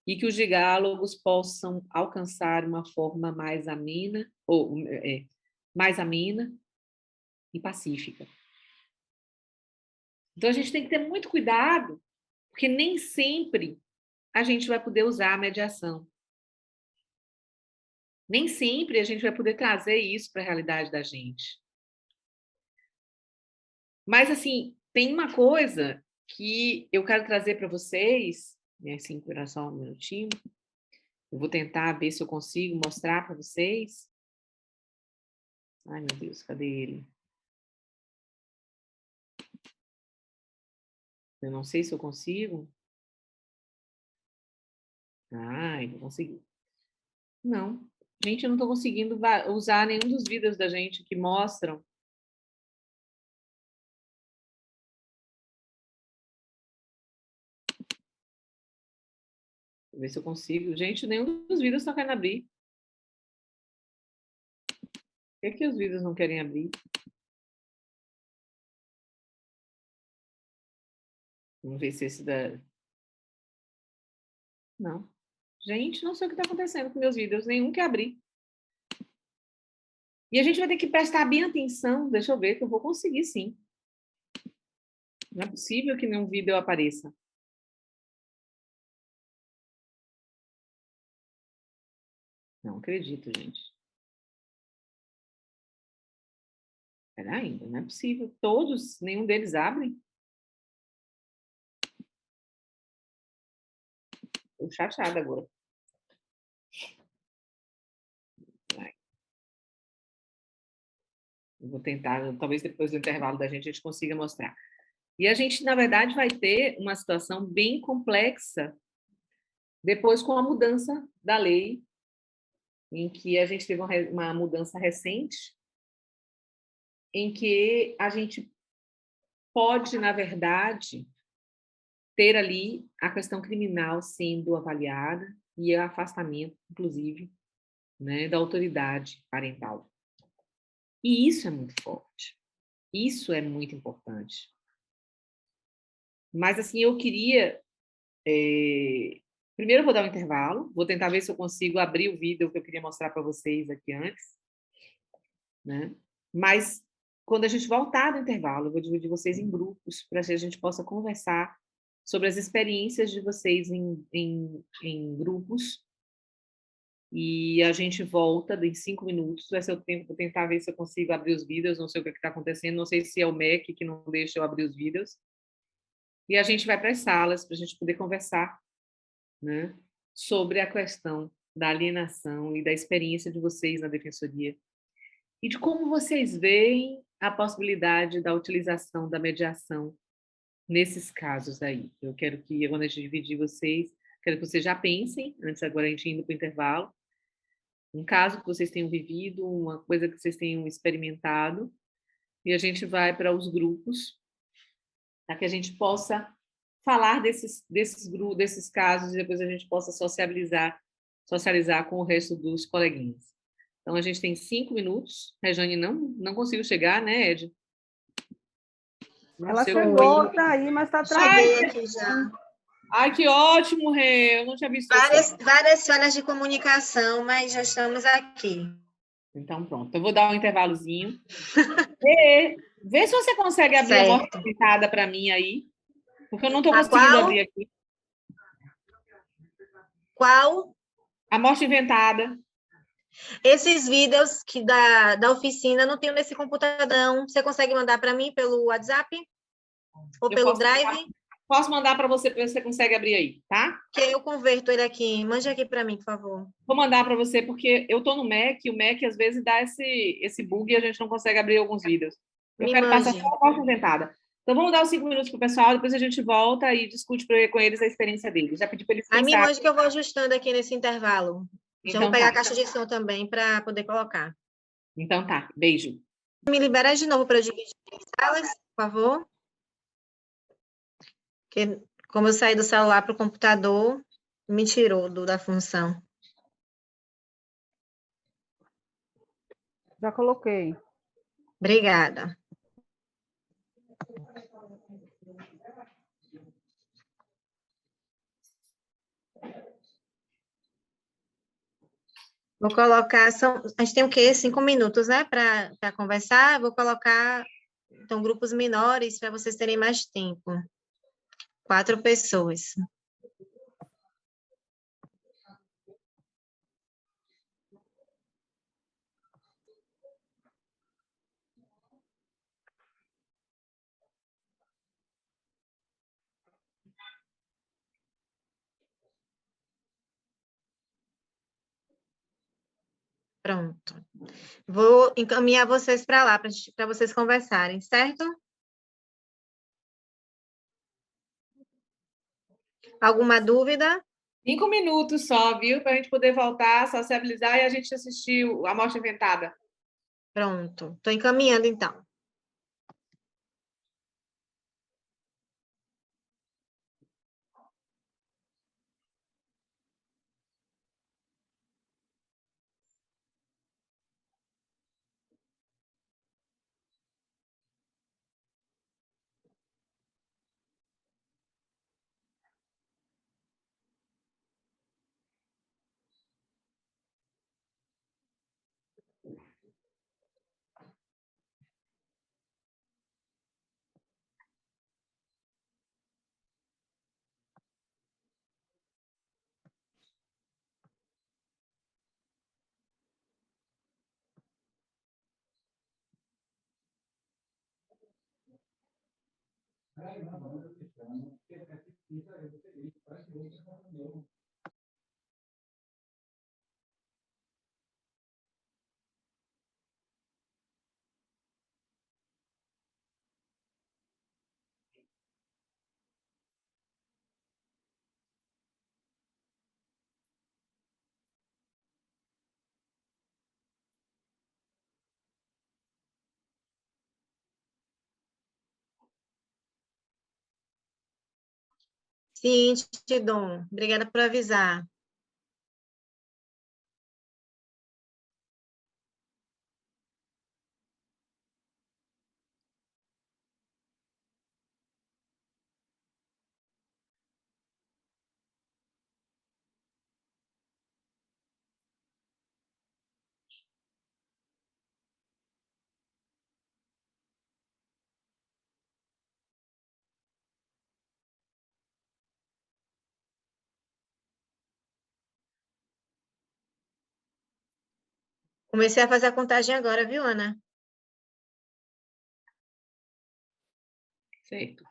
e que os diálogos possam alcançar uma forma mais amena e pacífica. Então a gente tem que ter muito cuidado, porque nem sempre a gente vai poder usar a mediação. Nem sempre a gente vai poder trazer isso para a realidade da gente. Mas, assim, tem uma coisa que eu quero trazer para vocês, né, assim, por só um minutinho. Eu vou tentar ver se eu consigo mostrar para vocês. Ai, meu Deus, cadê ele? Eu não sei se eu consigo. Ai, não consegui. Não. Gente, eu não estou conseguindo usar nenhum dos vídeos da gente que mostram. Vou ver se eu consigo. Gente, nenhum dos vídeos está querendo abrir. Por que os vídeos não querem abrir? Vamos ver se esse da... Não. Gente, não sei o que está acontecendo com meus vídeos. Nenhum quer abrir. E a gente vai ter que prestar bem atenção. Deixa eu ver que eu vou conseguir, sim. Não é possível que nenhum vídeo apareça. Não acredito, gente. Espera ainda, não é possível. Todos, nenhum deles abre. Estou chateada agora. Vai. Eu vou tentar, talvez depois do intervalo da gente a gente consiga mostrar. E a gente, na verdade, vai ter uma situação bem complexa depois com a mudança da lei, em que a gente teve uma mudança recente, em que a gente pode, na verdade, ter ali a questão criminal sendo avaliada e o afastamento, inclusive, né, da autoridade parental. E isso é muito forte. Isso é muito importante. Mas, assim, eu queria... Primeiro eu vou dar um intervalo, vou tentar ver se eu consigo abrir o vídeo que eu queria mostrar para vocês aqui antes, né? Mas, quando a gente voltar do intervalo, eu vou dividir vocês em grupos para que a gente possa conversar sobre as experiências de vocês em grupos. E a gente volta em 5 minutos. Vai ser o tempo para tentar ver se eu consigo abrir os vídeos. Não sei o que está acontecendo. Não sei se é o Mac que não deixa eu abrir os vídeos. E a gente vai para as salas para a gente poder conversar, né, sobre a questão da alienação e da experiência de vocês na defensoria. E de como vocês veem a possibilidade da utilização da mediação nesses casos aí. Eu quero que, quando a gente dividir vocês, quero que vocês já pensem, antes agora a gente indo para o intervalo, um caso que vocês tenham vivido, uma coisa que vocês tenham experimentado, e a gente vai para os grupos, para que a gente possa falar desses casos e depois a gente possa socializar com o resto dos coleguinhas. Então, a gente tem 5 minutos. Rejane não conseguiu chegar, né, Ed? Ela Seu... chegou, tá aí, mas tá Cheguei travando. aqui já. Ai, que ótimo, Rê! Eu não tinha visto você. Várias falhas de comunicação, mas já estamos aqui. Então, pronto. Eu vou dar um intervalozinho. Vê se você consegue abrir a morte inventada para mim aí, porque eu não estou conseguindo abrir aqui. Qual? A morte inventada. Esses vídeos que da oficina não tenho nesse computador, não. Você consegue mandar para mim pelo WhatsApp? Ou pelo Drive? Posso mandar para você consegue abrir aí, tá? Que eu converto ele aqui. Mande aqui para mim, por favor. Vou mandar para você, porque eu estou no Mac, e o Mac às vezes dá esse bug e a gente não consegue abrir alguns vídeos. Eu quero passar só a morte inventada. Então, vamos dar os 5 minutos para o pessoal, depois a gente volta e discute com eles a experiência deles. Já pedi para eles pensarem. A minha mãe que eu vou ajustando aqui nesse intervalo. Então, vou pegar a caixa de som também para poder colocar. Então tá, beijo. Me libera de novo para eu dividir em salas, por favor. Porque, como eu saí do celular para o computador, me tirou da função. Já coloquei. Obrigada. Vou colocar, a gente tem o quê? 5 minutos, né, para conversar. Vou colocar, então, grupos menores para vocês terem mais tempo. 4 pessoas. Pronto. Vou encaminhar vocês para lá, para vocês conversarem, certo? Alguma dúvida? 5 minutos só, viu? Para a gente poder voltar, sociabilizar e a gente assistir a morte inventada. Pronto. Estou encaminhando, então. Sim, Tidom. Obrigada por avisar. Comecei a fazer a contagem agora, viu, Ana? Certo.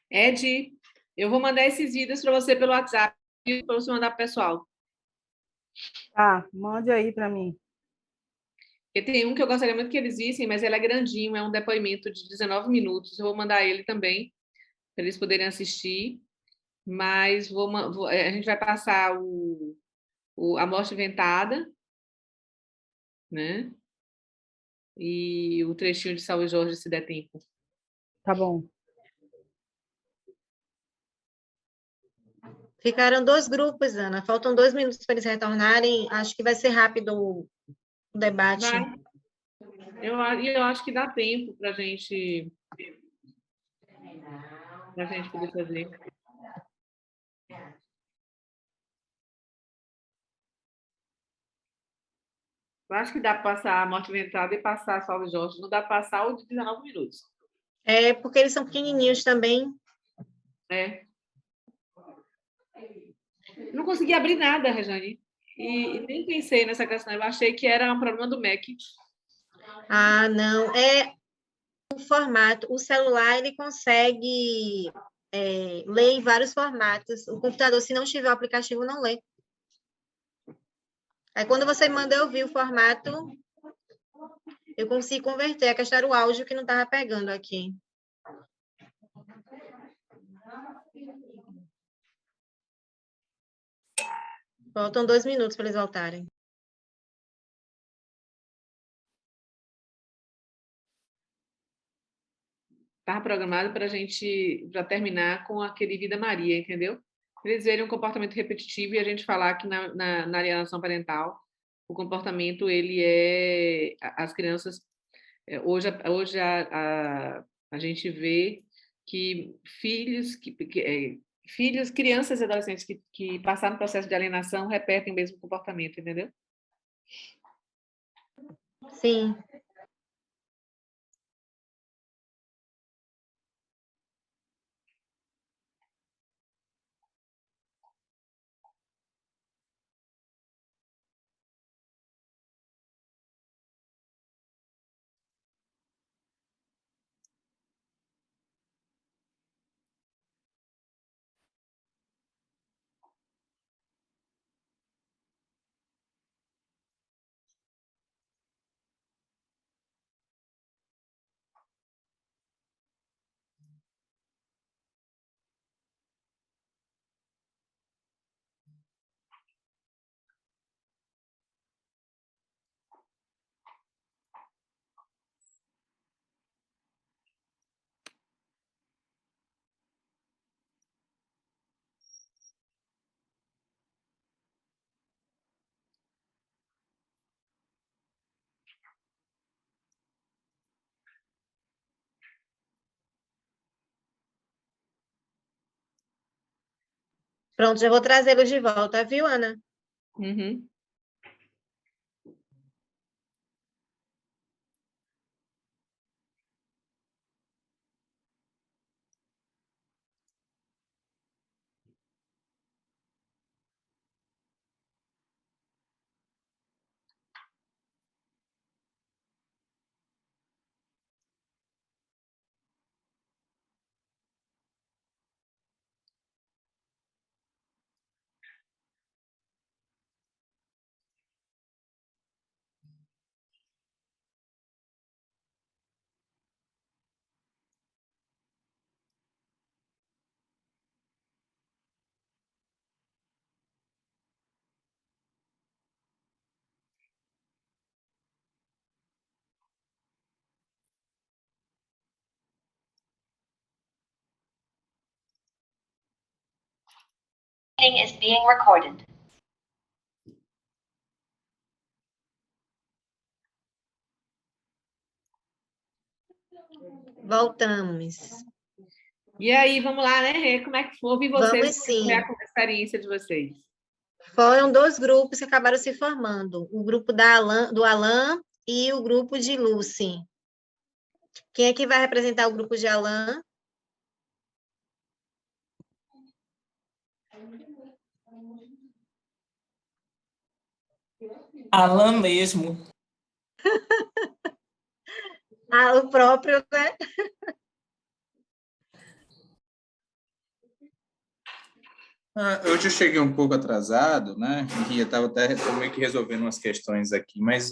Ed, eu vou mandar esses vídeos para você pelo WhatsApp, para você mandar para o pessoal. Tá, mande aí para mim. Porque tem um que eu gostaria muito que eles vissem, mas ele é grandinho, é um depoimento de 19 minutos. Eu vou mandar ele também, para eles poderem assistir. Mas a gente vai passar a morte inventada, né? E o trechinho de Salve Jorge, se der tempo. Tá bom. Ficaram 2 grupos, Ana. Faltam 2 minutos para eles retornarem. Acho que vai ser rápido o debate. Vai. Eu acho que dá tempo para a gente poder fazer. Eu acho que dá para passar a morte inventada e passar a Salve Jorge. Não dá para passar o de 19 minutos. É, porque eles são pequenininhos também. É. Não consegui abrir nada, Rejane. E nem pensei nessa questão. Eu achei que era um problema do Mac. Ah, não. É o formato. O celular, ele consegue ler em vários formatos. O computador, se não tiver o aplicativo, não lê. Aí, quando você manda eu ver o formato, eu consigo converter. A questão era o áudio que não estava pegando aqui. Faltam 2 minutos para eles voltarem. Estava programado para a gente já terminar com aquele Vida Maria, entendeu? Eles verem um comportamento repetitivo e a gente falar que na alienação parental o comportamento ele é as crianças hoje a gente vê que filhos, crianças e adolescentes que passaram no processo de alienação repetem o mesmo comportamento, entendeu? Sim. Pronto, já vou trazê-los de volta, viu, Ana? Uhum. Is being recorded. Voltamos. E aí, vamos lá, né, Rê? Como é que foi? Ouvir vocês, Vamos como sim. foi a experiência de vocês? Foram 2 grupos que acabaram se formando. O grupo do Alan e o grupo de Lucy. Quem é que vai representar o grupo de Alan? Alan mesmo. Ah, o próprio, né? Hoje eu cheguei um pouco atrasado, né? E eu estava até meio que resolvendo umas questões aqui, mas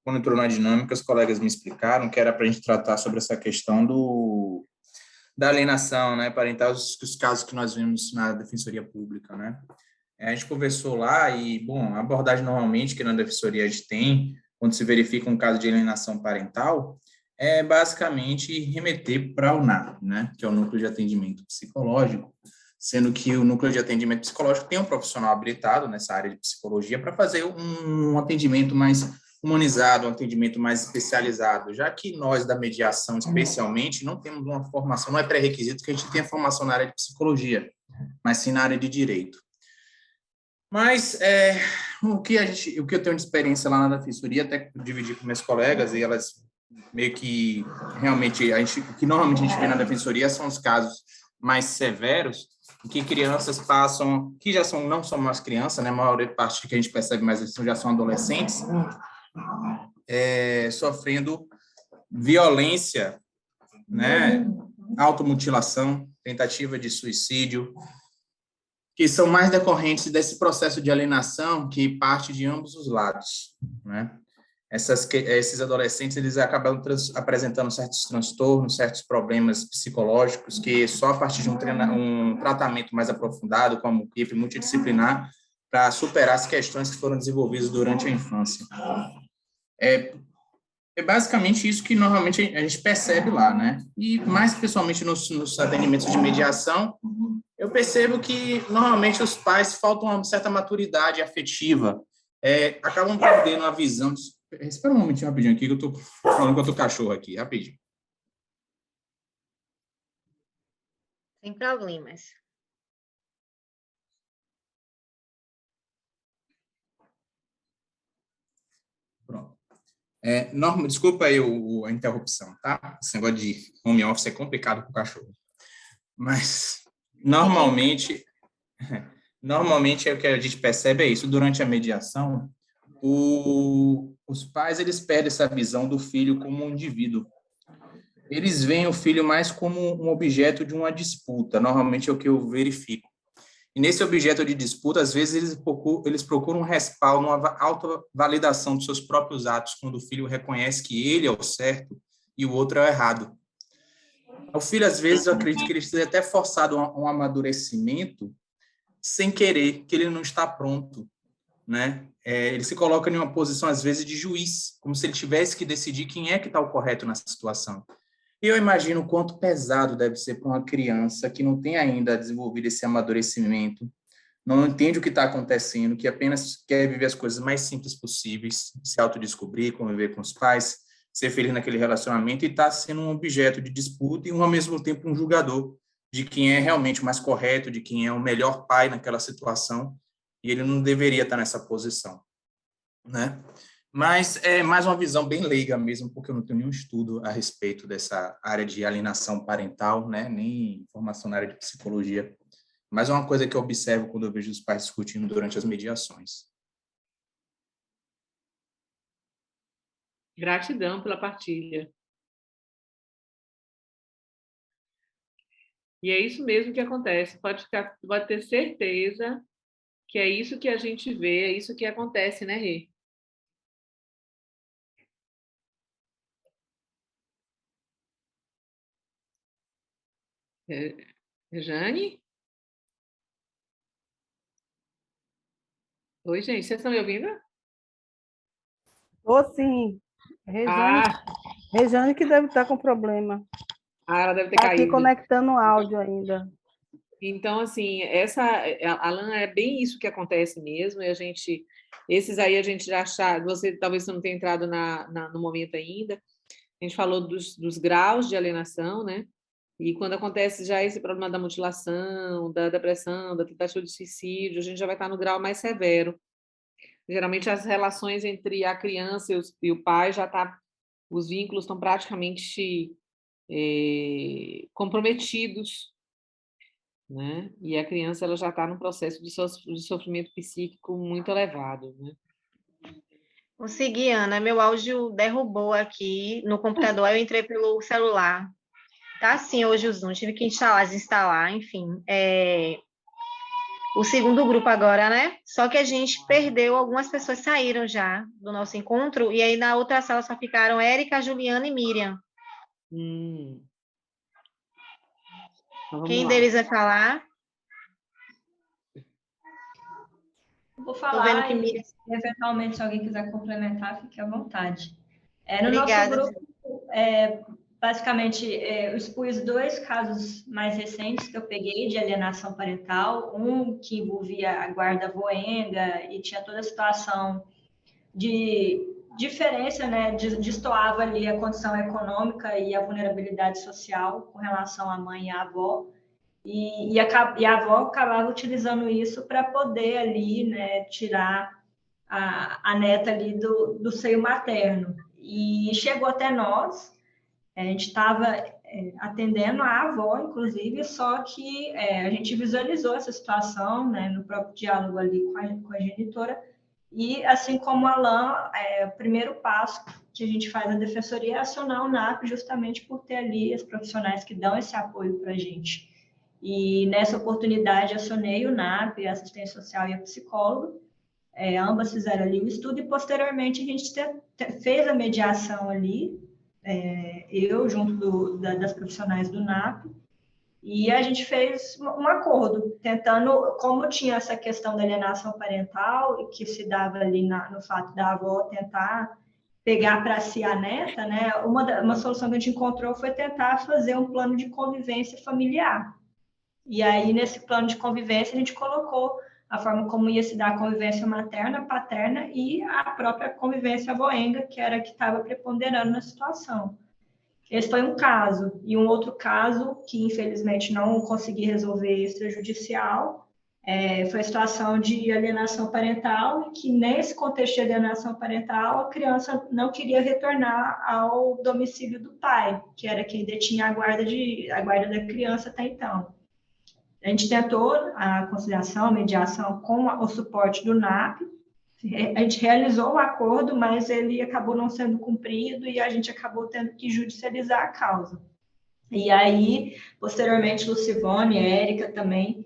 quando entrou na dinâmica, os colegas me explicaram que era para a gente tratar sobre essa questão da alienação, né, parental, os casos que nós vimos na Defensoria Pública, né? A gente conversou lá e, bom, a abordagem normalmente que na Defensoria a gente tem, quando se verifica um caso de alienação parental, é basicamente remeter para o NAP, né, que é o Núcleo de Atendimento Psicológico, sendo que o Núcleo de Atendimento Psicológico tem um profissional habilitado nessa área de psicologia para fazer um atendimento mais humanizado, um atendimento mais especializado, já que nós da mediação, especialmente, não temos uma formação, não é pré-requisito que a gente tenha formação na área de psicologia, mas sim na área de direito. Mas o que eu tenho de experiência lá na Defensoria, até dividi com minhas colegas, e elas meio que realmente, o que normalmente a gente vê na Defensoria são os casos mais severos, em que crianças passam, que já são, não são mais crianças, né, a maior parte que a gente percebe mais já são adolescentes, sofrendo violência, né, automutilação, tentativa de suicídio, que são mais decorrentes desse processo de alienação que parte de ambos os lados, né? Esses adolescentes, eles acabam apresentando certos transtornos, certos problemas psicológicos que só a partir de um tratamento mais aprofundado, como equipe multidisciplinar, para superar as questões que foram desenvolvidas durante a infância. É basicamente isso que normalmente a gente percebe lá, né? E mais pessoalmente nos atendimentos de mediação, eu percebo que normalmente os pais faltam uma certa maturidade afetiva, acabam perdendo a visão. Espera um momentinho rapidinho aqui, que eu estou falando com outro cachorro aqui, rapidinho. Sem problemas. Pronto. Desculpa aí a interrupção, tá? Esse negócio de home office é complicado para o cachorro. Mas, normalmente é o que a gente percebe é isso. Durante a mediação, os pais, eles perdem essa visão do filho como um indivíduo. Eles veem o filho mais como um objeto de uma disputa. Normalmente é o que eu verifico. E nesse objeto de disputa, às vezes, eles procuram um respaldo, uma autovalidação dos seus próprios atos, quando o filho reconhece que ele é o certo e o outro é o errado. O filho, às vezes, eu acredito que ele esteja até forçado a um amadurecimento sem querer, que ele não está pronto, né? Ele se coloca em uma posição, às vezes, de juiz, como se ele tivesse que decidir quem é que está o correto nessa situação. E eu imagino o quanto pesado deve ser para uma criança que não tem ainda desenvolvido esse amadurecimento, não entende o que está acontecendo, que apenas quer viver as coisas mais simples possíveis, se autodescobrir, conviver com os pais, ser feliz naquele relacionamento, e está sendo um objeto de disputa e, ao mesmo tempo, um julgador de quem é realmente o mais correto, de quem é o melhor pai naquela situação, e ele não deveria estar nessa posição, né? Mas é mais uma visão bem leiga mesmo, porque eu não tenho nenhum estudo a respeito dessa área de alienação parental, né? Nem formação na área de psicologia. Mas é uma coisa que eu observo quando eu vejo os pais discutindo durante as mediações. Gratidão pela partilha. E é isso mesmo que acontece. Pode ter certeza que é isso que a gente vê, é isso que acontece, né, Rê? Jane? Oi, gente, vocês estão me ouvindo? Ou sim, Ah, Rejane que deve estar com problema. ela deve ter Está aqui caído. conectando o áudio ainda. Então, assim, Alan, é bem isso que acontece mesmo, e esses aí a gente já achar, talvez não tenha entrado no momento ainda, a gente falou dos graus de alienação, né? E quando acontece já esse problema da mutilação, da depressão, da tentativa de suicídio, a gente já vai estar no grau mais severo. Geralmente as relações entre a criança e o pai os vínculos estão praticamente comprometidos, né? E a criança ela já está num processo de sofrimento psíquico muito elevado, né? Consegui, Ana. Meu áudio derrubou aqui no computador, aí eu entrei pelo celular. Tá assim hoje o Zoom, tive que instalar, desinstalar, enfim. O segundo grupo agora, né? Só que a gente perdeu, algumas pessoas saíram já do nosso encontro, e aí na outra sala só ficaram Érica, Juliana e Miriam. Então, vamos Quem lá. deles vai falar? Vou Tô vendo falar que e, Miriam... eventualmente, se alguém quiser complementar, fique à vontade. No nosso Obrigada. grupo, basicamente, eu expus 2 casos mais recentes que eu peguei de alienação parental, um que envolvia a guarda voenga e tinha toda a situação de diferença, né, destoava ali a condição econômica e a vulnerabilidade social com relação à mãe e à avó, e a avó acabava utilizando isso para poder ali, né, tirar a neta ali do seio materno. E chegou até nós, a gente estava atendendo a avó, inclusive, só que a gente visualizou essa situação, né, no próprio diálogo ali com a genitora, e assim como a Alain, o primeiro passo que a gente faz na defensoria é acionar o NAP, justamente por ter ali os profissionais que dão esse apoio para a gente. E nessa oportunidade acionei o NAP, a assistência social e a psicóloga, ambas fizeram ali o estudo e posteriormente a gente fez a mediação ali, eu junto das profissionais do NAP, e a gente fez um acordo, tentando, como tinha essa questão da alienação parental, e que se dava ali no fato da avó tentar pegar para si a neta, né? Uma solução que a gente encontrou foi tentar fazer um plano de convivência familiar. E aí, nesse plano de convivência, a gente colocou a forma como ia se dar a convivência materna, paterna e a própria convivência voenga, que era a que estava preponderando na situação. Esse foi um caso. E um outro caso, que infelizmente não consegui resolver extrajudicial, foi a situação de alienação parental, que nesse contexto de alienação parental, a criança não queria retornar ao domicílio do pai, que era quem detinha a guarda da criança até então. A gente tentou a conciliação, a mediação com o suporte do NAP, a gente realizou o acordo, mas ele acabou não sendo cumprido e a gente acabou tendo que judicializar a causa. E aí, posteriormente, Lucivone, Érica também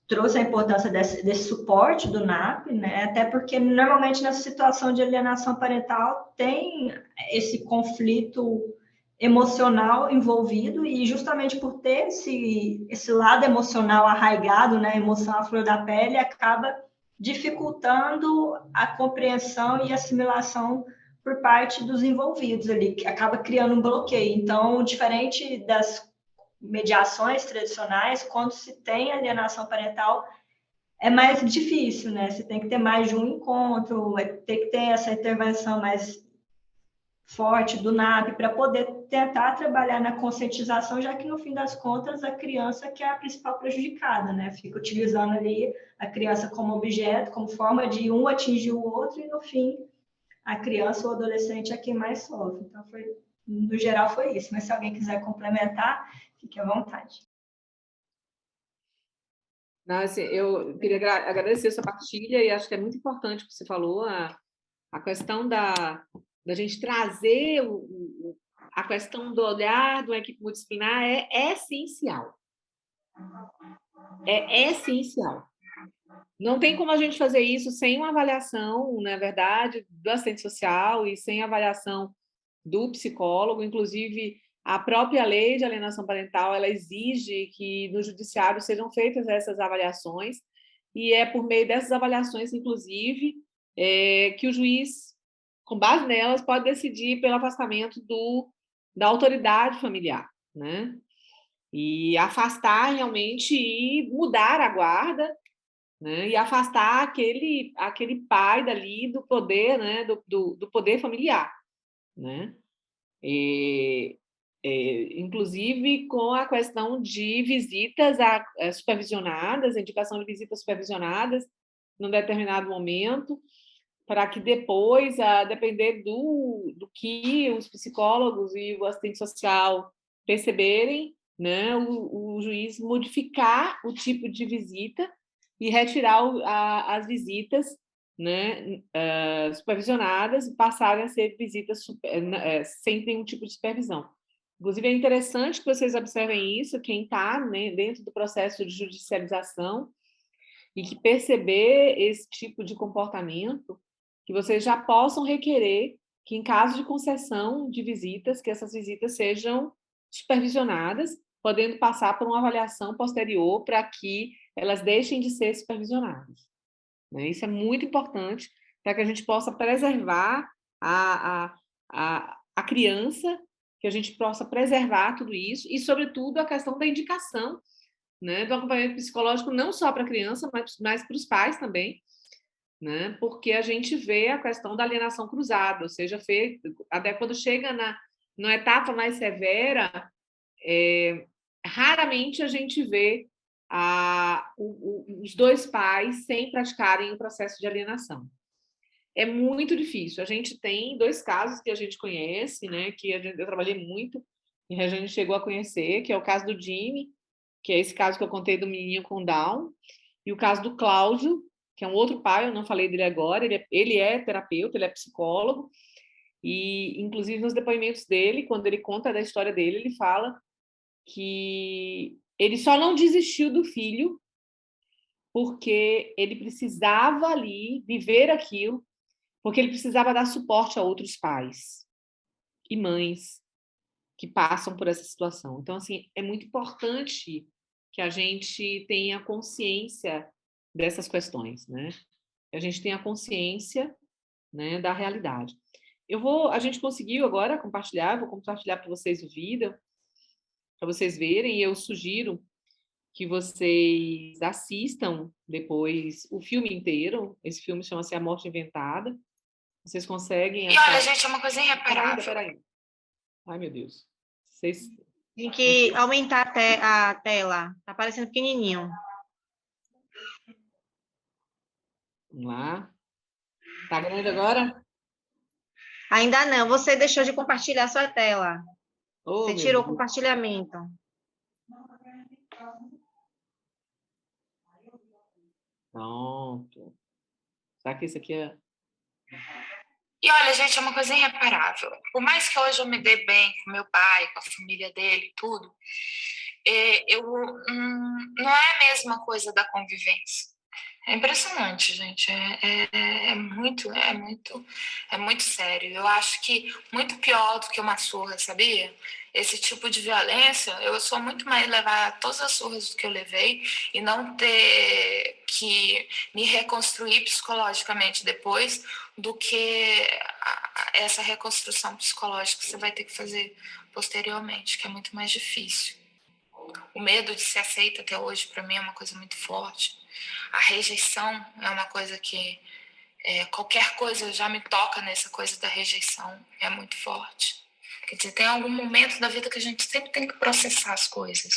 trouxe a importância desse suporte do NAP, né? Até porque normalmente nessa situação de alienação parental tem esse conflito emocional envolvido, e justamente por ter esse lado emocional arraigado, né, emoção à flor da pele, acaba dificultando a compreensão e assimilação por parte dos envolvidos ali, que acaba criando um bloqueio. Então, diferente das mediações tradicionais, quando se tem alienação parental, é mais difícil, né? Você tem que ter mais de um encontro, vai ter que ter essa intervenção mais forte do NAP para poder tentar trabalhar na conscientização, já que no fim das contas a criança que é a principal prejudicada, né? Fica utilizando ali a criança como objeto, como forma de um atingir o outro e no fim a criança ou adolescente é quem mais sofre. Então no geral foi isso, mas se alguém quiser complementar, fique à vontade. Não, assim, eu queria agradecer a sua partilha e acho que é muito importante o que você falou, a questão da gente trazer a questão do olhar de uma equipe multidisciplinar é essencial. É essencial. Não tem como a gente fazer isso sem uma avaliação, na verdade, do assistente social e sem avaliação do psicólogo. Inclusive, a própria lei de alienação parental, ela exige que no judiciário sejam feitas essas avaliações, e é por meio dessas avaliações, inclusive, que o juiz, com base nelas, pode decidir pelo afastamento da autoridade familiar, né? E afastar realmente e mudar a guarda, né? E afastar aquele pai dali do poder, né? do poder familiar, né? Inclusive com a questão de visitas supervisionadas, a indicação de visitas supervisionadas num determinado momento, para que depois, a depender do que os psicólogos e o assistente social perceberem, né, o juiz modificar o tipo de visita e retirar as visitas, né, supervisionadas e passarem a ser visitas sem nenhum tipo de supervisão. Inclusive, é interessante que vocês observem isso, quem está, né, dentro do processo de judicialização e que perceber esse tipo de comportamento, que vocês já possam requerer que, em caso de concessão de visitas, que essas visitas sejam supervisionadas, podendo passar por uma avaliação posterior para que elas deixem de ser supervisionadas. Isso é muito importante para que a gente possa preservar a criança, que a gente possa preservar tudo isso e, sobretudo, a questão da indicação, né, do acompanhamento psicológico, não só para a criança, mas para os pais também, né, porque a gente vê a questão da alienação cruzada, ou seja, até quando chega na etapa mais severa, raramente a gente vê os dois pais sem praticarem o processo de alienação. É muito difícil. A gente tem 2 casos que a gente conhece, né, que eu trabalhei muito, e a gente chegou a conhecer, que é o caso do Jimmy, que é esse caso que eu contei do menininho com Down, e o caso do Cláudio, que é um outro pai, eu não falei dele agora, ele é terapeuta, ele é psicólogo, e, inclusive, nos depoimentos dele, quando ele conta da história dele, ele fala que ele só não desistiu do filho porque ele precisava ali viver aquilo, porque ele precisava dar suporte a outros pais e mães que passam por essa situação. Então, assim, é muito importante que a gente tenha consciência dessas questões, né? Que a gente tenha consciência, né, da realidade. A gente conseguiu agora compartilhar, vou compartilhar para vocês o vídeo, para vocês verem, e eu sugiro que vocês assistam depois o filme inteiro. Esse filme chama-se A Morte Inventada. Vocês conseguem... E olha, gente, é uma coisa irreparável. Peraí. Ai, meu Deus. Vocês... Tem que aumentar a tela. Tá aparecendo pequenininho. Vamos lá. Tá grande agora? Ainda não. Você deixou de compartilhar sua tela. Oh, você tirou o compartilhamento. Pronto. Será que isso aqui é... E olha, gente, é uma coisa irreparável. Por mais que hoje eu me dê bem com meu pai, com a família dele e tudo, não é a mesma coisa da convivência. É impressionante, gente. É muito sério. Eu acho que muito pior do que uma surra, sabia? Esse tipo de violência, eu sou muito mais levar todas as surras que eu levei e não ter que me reconstruir psicologicamente depois do que essa reconstrução psicológica que você vai ter que fazer posteriormente, que é muito mais difícil. O medo de ser aceita até hoje, para mim, é uma coisa muito forte. A rejeição é uma coisa que qualquer coisa já me toca nessa coisa da rejeição, é muito forte. Quer dizer, tem algum momento da vida que a gente sempre tem que processar as coisas,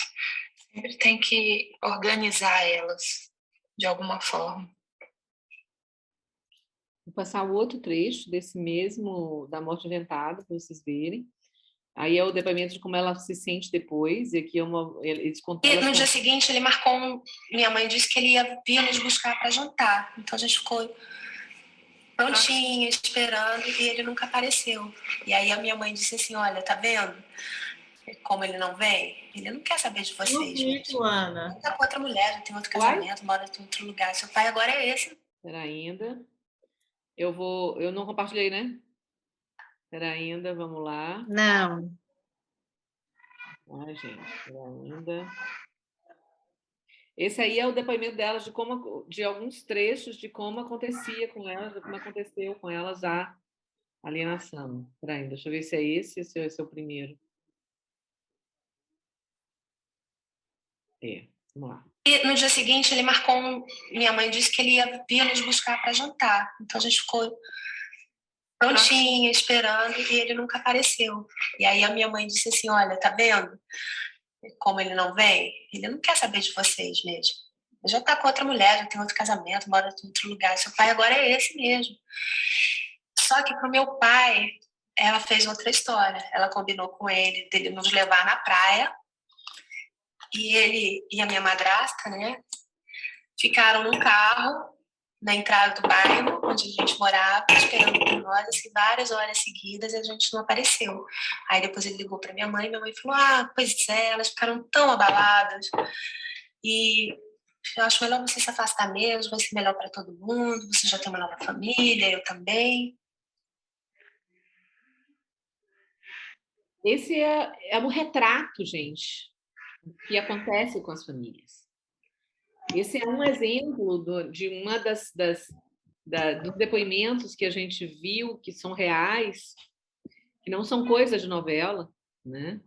sempre tem que organizar elas de alguma forma. Vou passar o outro trecho desse mesmo, da morte inventada, para vocês verem. Aí é o depoimento de como ela se sente depois, e aqui eles contam... E no dia seguinte ele marcou, minha mãe disse que ele ia vir nos buscar para jantar, então a gente ficou prontinha, esperando, e ele nunca apareceu. E aí a minha mãe disse assim, olha, tá vendo como ele não vem? Ele não quer saber de vocês. Muito, Ana. Ele tá com outra mulher, já tem outro casamento, mora em outro lugar. Seu pai agora é esse. Espera ainda. Eu não compartilhei, né? Espera ainda, vamos lá. Não. Ai, gente, espera ainda. Esse aí é o depoimento delas de alguns trechos de como acontecia com elas, de como aconteceu com elas a alienação. Espera aí, deixa eu ver se é esse é o primeiro. Vamos lá. E no dia seguinte ele marcou, minha mãe disse que ele ia vir nos buscar para jantar. Então a gente ficou prontinha, esperando, e ele nunca apareceu. E aí a minha mãe disse assim, olha, tá vendo como ele não vem? Ele não quer saber de vocês mesmo. Ele já tá com outra mulher, já tem outro casamento, mora em outro lugar. Seu pai agora é esse mesmo. Só que pro meu pai, ela fez outra história. Ela combinou com ele dele nos levar na praia, e ele e a minha madrasta, né, ficaram num carro na entrada do bairro onde a gente morava, esperando por nós, assim, várias horas seguidas, e a gente não apareceu. Aí depois ele ligou para minha mãe falou, pois é, elas ficaram tão abaladas, e eu acho melhor você se afastar mesmo, vai ser melhor para todo mundo, você já tem uma nova família, eu também. Esse é um retrato, gente, que acontece com as famílias. Esse é um exemplo de uma dos depoimentos que a gente viu que são reais, que não são coisas de novela, né?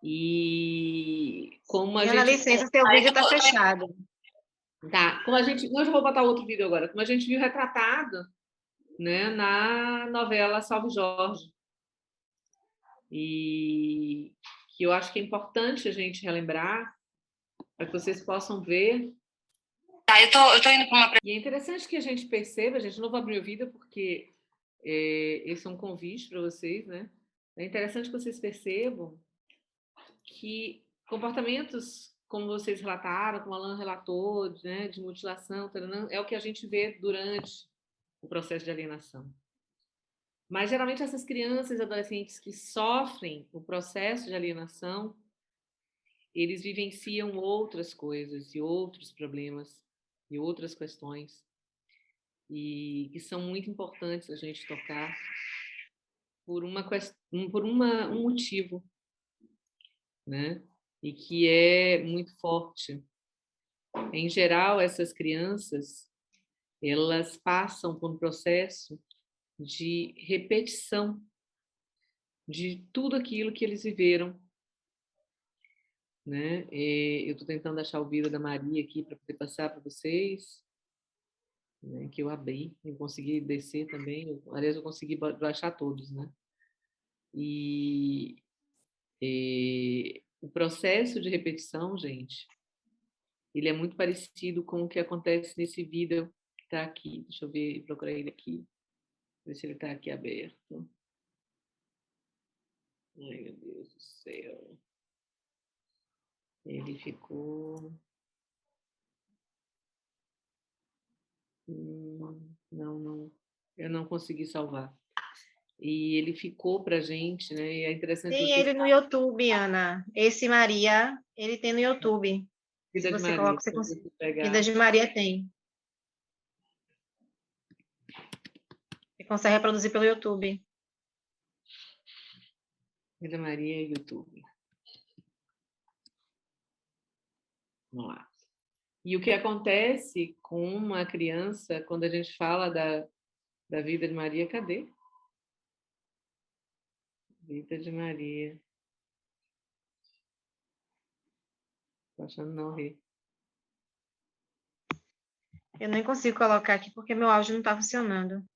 E como a Ana, gente... licença, seu vídeo está fechado. Tá, como a gente... Não, eu já vou botar outro vídeo agora. Como a gente viu retratado, né, na novela Salve Jorge. E que eu acho que é importante a gente relembrar, para que vocês possam ver. Tá, eu tô indo para uma... E é interessante que a gente perceba, gente, não vou abrir o vídeo porque esse é um convite para vocês, né? É interessante que vocês percebam que comportamentos, como vocês relataram, como a Alan relatou, né, de mutilação, é o que a gente vê durante o processo de alienação. Mas, geralmente, essas crianças e adolescentes que sofrem o processo de alienação, eles vivenciam outras coisas e outros problemas e outras questões, e que são muito importantes a gente tocar por um motivo, né? E que é muito forte. Em geral, essas crianças, elas passam por um processo de repetição de tudo aquilo que eles viveram, né? Eu estou tentando achar o vídeo da Maria aqui para poder passar para vocês, né? Que eu abri, eu consegui descer também, aliás, eu consegui baixar todos, né? E o processo de repetição, gente, ele é muito parecido com o que acontece nesse vídeo que está aqui. Deixa eu ver, procurar ele aqui, ver se ele está aqui aberto. Ai, meu Deus do céu. Ele ficou... Não, eu não consegui salvar. E ele ficou para a gente, né? E é interessante Tem vocês... ele no YouTube, Ana. Esse Maria, ele tem no YouTube. Vida Se de você Maria, coloca, você consegue. Vida de Maria tem. Você consegue reproduzir pelo YouTube. Vida Maria YouTube. Vamos lá. E o que acontece com uma criança quando a gente fala da vida de Maria? Cadê? Vida de Maria. Estou achando não rir. Eu nem consigo colocar aqui porque meu áudio não está funcionando.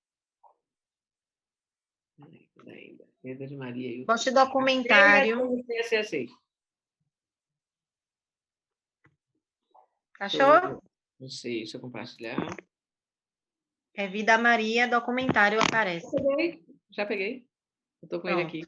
Pedro de Maria. Gosto de documentário. Achei. Achou? Não sei, deixa eu compartilhar. É Vida Maria, documentário aparece. Já peguei. Eu tô com ele aqui.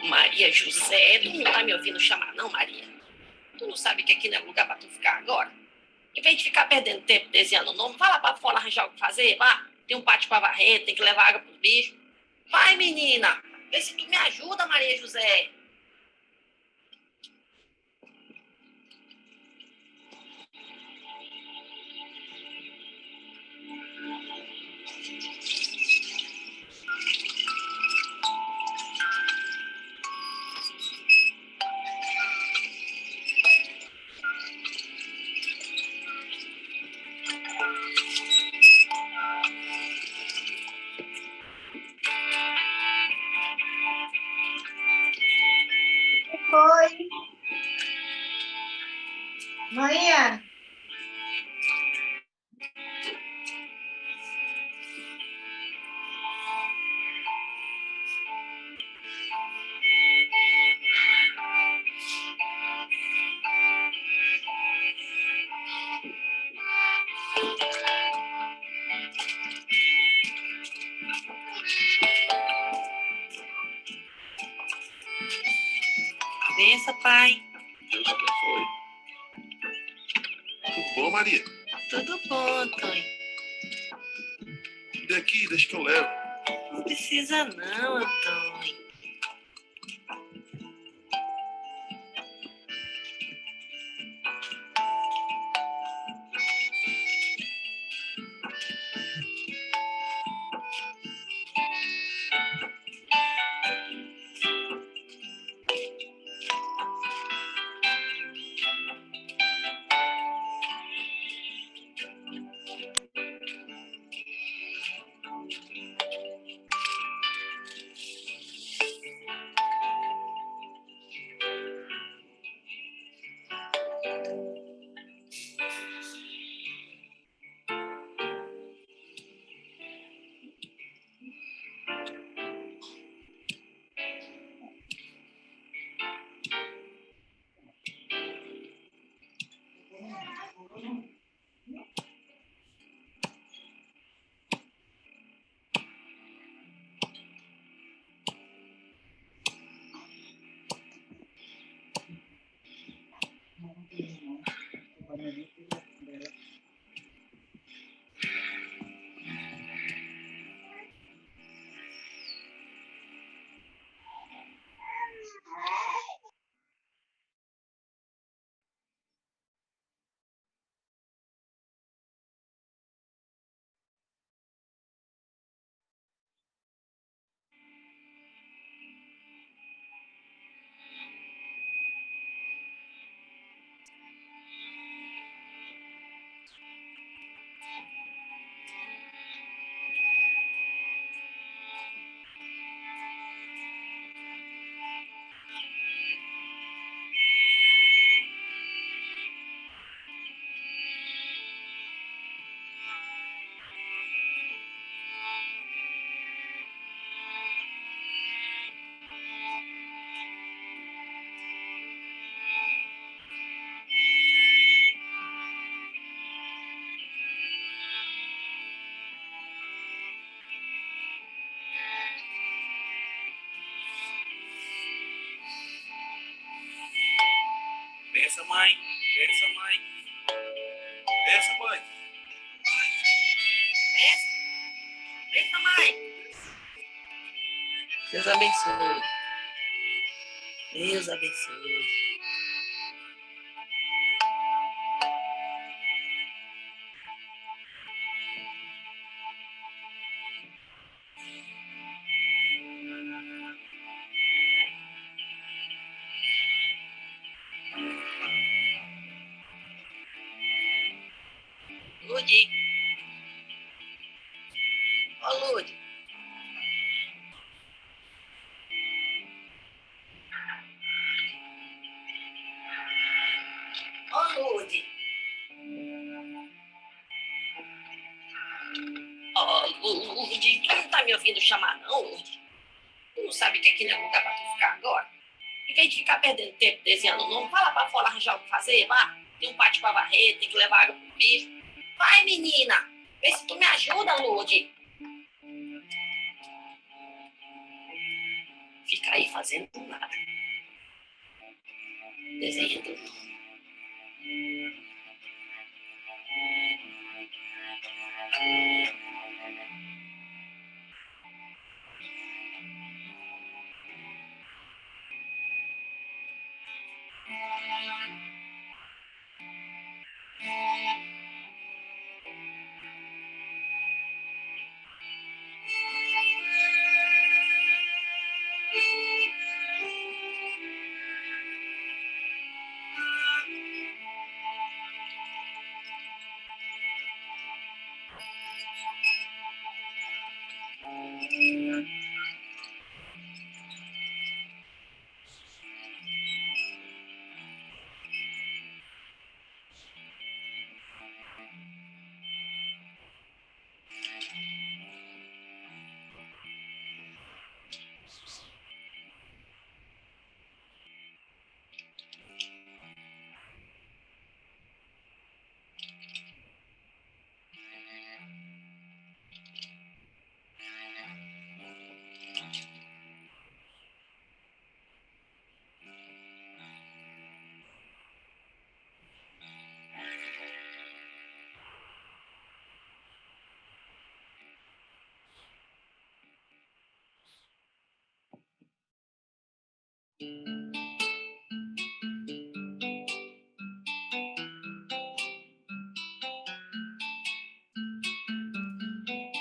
Maria José, tu não tá me ouvindo chamar, não, Maria? Tu não sabe que aqui não é lugar pra tu ficar agora? Em vez de ficar perdendo tempo desenhando o nome, vai lá pra fora arranjar o que fazer, vá. Tem um pátio pra varrer, tem que levar água pros bichos. Vai, menina, vê se tu me ajuda, Maria José. Foi. Maria. Bença, pai. Deus abençoe. Tudo bom, Maria? Tudo bom, Antônio. Me dê aqui, deixa que eu levo. Não precisa não, Antônio. Bença, mãe. Bença, mãe. Bença, mãe. Bença, bença, mãe. Deus abençoe. Deus abençoe. Lude. Ó, Lude. Ó, Lude. Ó, Lude. Tu não tá me ouvindo chamar, não, Lude? Tu não sabe que aqui não é lugar pra tu ficar agora? Em vez de ficar perdendo tempo desenhando o nome, vai lá pra fora arranjar o que fazer, vá. Tem um pátio pra varrer, tem que levar água pro bicho. Vai, menina. Vê se tu me ajuda, Lude. Fica aí fazendo nada. Desenhando.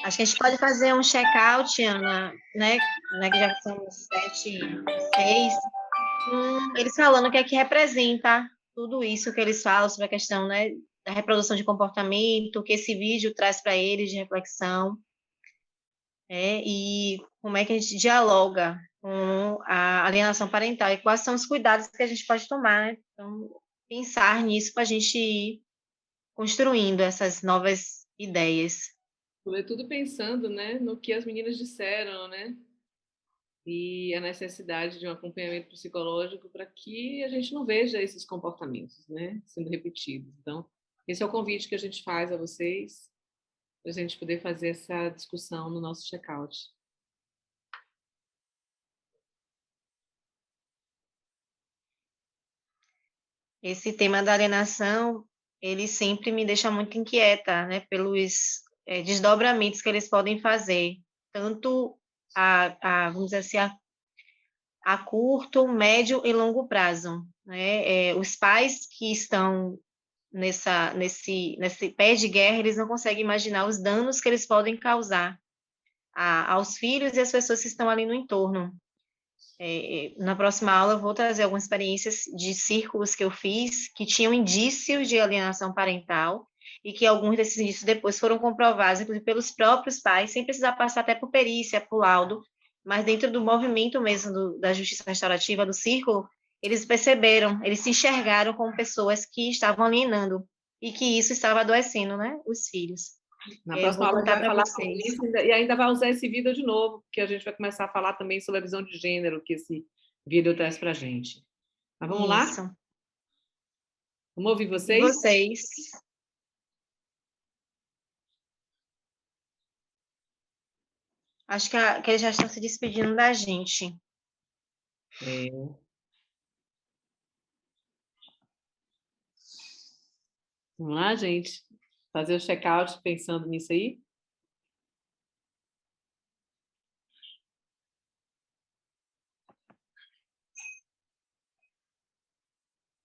Acho que a gente pode fazer um check-out, Ana, né, que já são 7, 6, eles falando o que é que representa tudo isso que eles falam sobre a questão, né, da reprodução de comportamento, o que esse vídeo traz para eles de reflexão, e como é que a gente dialoga com a alienação parental e quais são os cuidados que a gente pode tomar, né? Então, pensar nisso para a gente ir construindo essas novas ideias. Sobretudo pensando, né, no que as meninas disseram, né? E a necessidade de um acompanhamento psicológico para que a gente não veja esses comportamentos, né, sendo repetidos. Então, esse é o convite que a gente faz a vocês, para a gente poder fazer essa discussão no nosso check-out. Esse tema da alienação, ele sempre me deixa muito inquieta, né, pelos desdobramentos que eles podem fazer, tanto vamos dizer assim, a curto, médio e longo prazo, né? Os pais que estão nesse pé de guerra, eles não conseguem imaginar os danos que eles podem causar aos filhos e às pessoas que estão ali no entorno. Na próxima aula, eu vou trazer algumas experiências de círculos que eu fiz, que tinham indícios de alienação parental, e que alguns desses indícios depois foram comprovados, inclusive pelos próprios pais, sem precisar passar até por perícia, por laudo, mas dentro do movimento mesmo da justiça restaurativa, do círculo, eles perceberam, eles se enxergaram como pessoas que estavam alienando, e que isso estava adoecendo, né, os filhos. Na Eu próxima vou aula a gente contar vai para falar sobre vocês. isso e ainda vai usar esse vídeo de novo, porque a gente vai começar a falar também sobre a visão de gênero que esse vídeo traz para a gente. Mas vamos lá? Isso. Vamos ouvir E vocês? vocês? Acho que eles já estão se despedindo da gente. Vamos lá, gente? Fazer o check-out pensando nisso aí?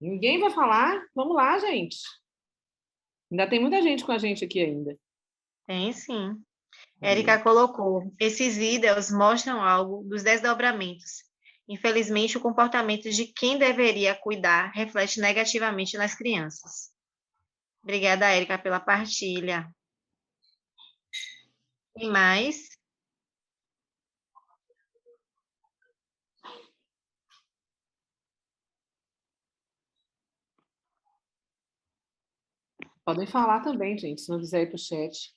Ninguém vai falar? Vamos lá, gente. Ainda tem muita gente com a gente aqui ainda. Tem sim. Érica colocou: esses vídeos mostram algo dos desdobramentos. Infelizmente, o comportamento de quem deveria cuidar reflete negativamente nas crianças. Obrigada, Érica, pela partilha. Tem mais? Podem falar também, gente, se não quiser ir para o chat.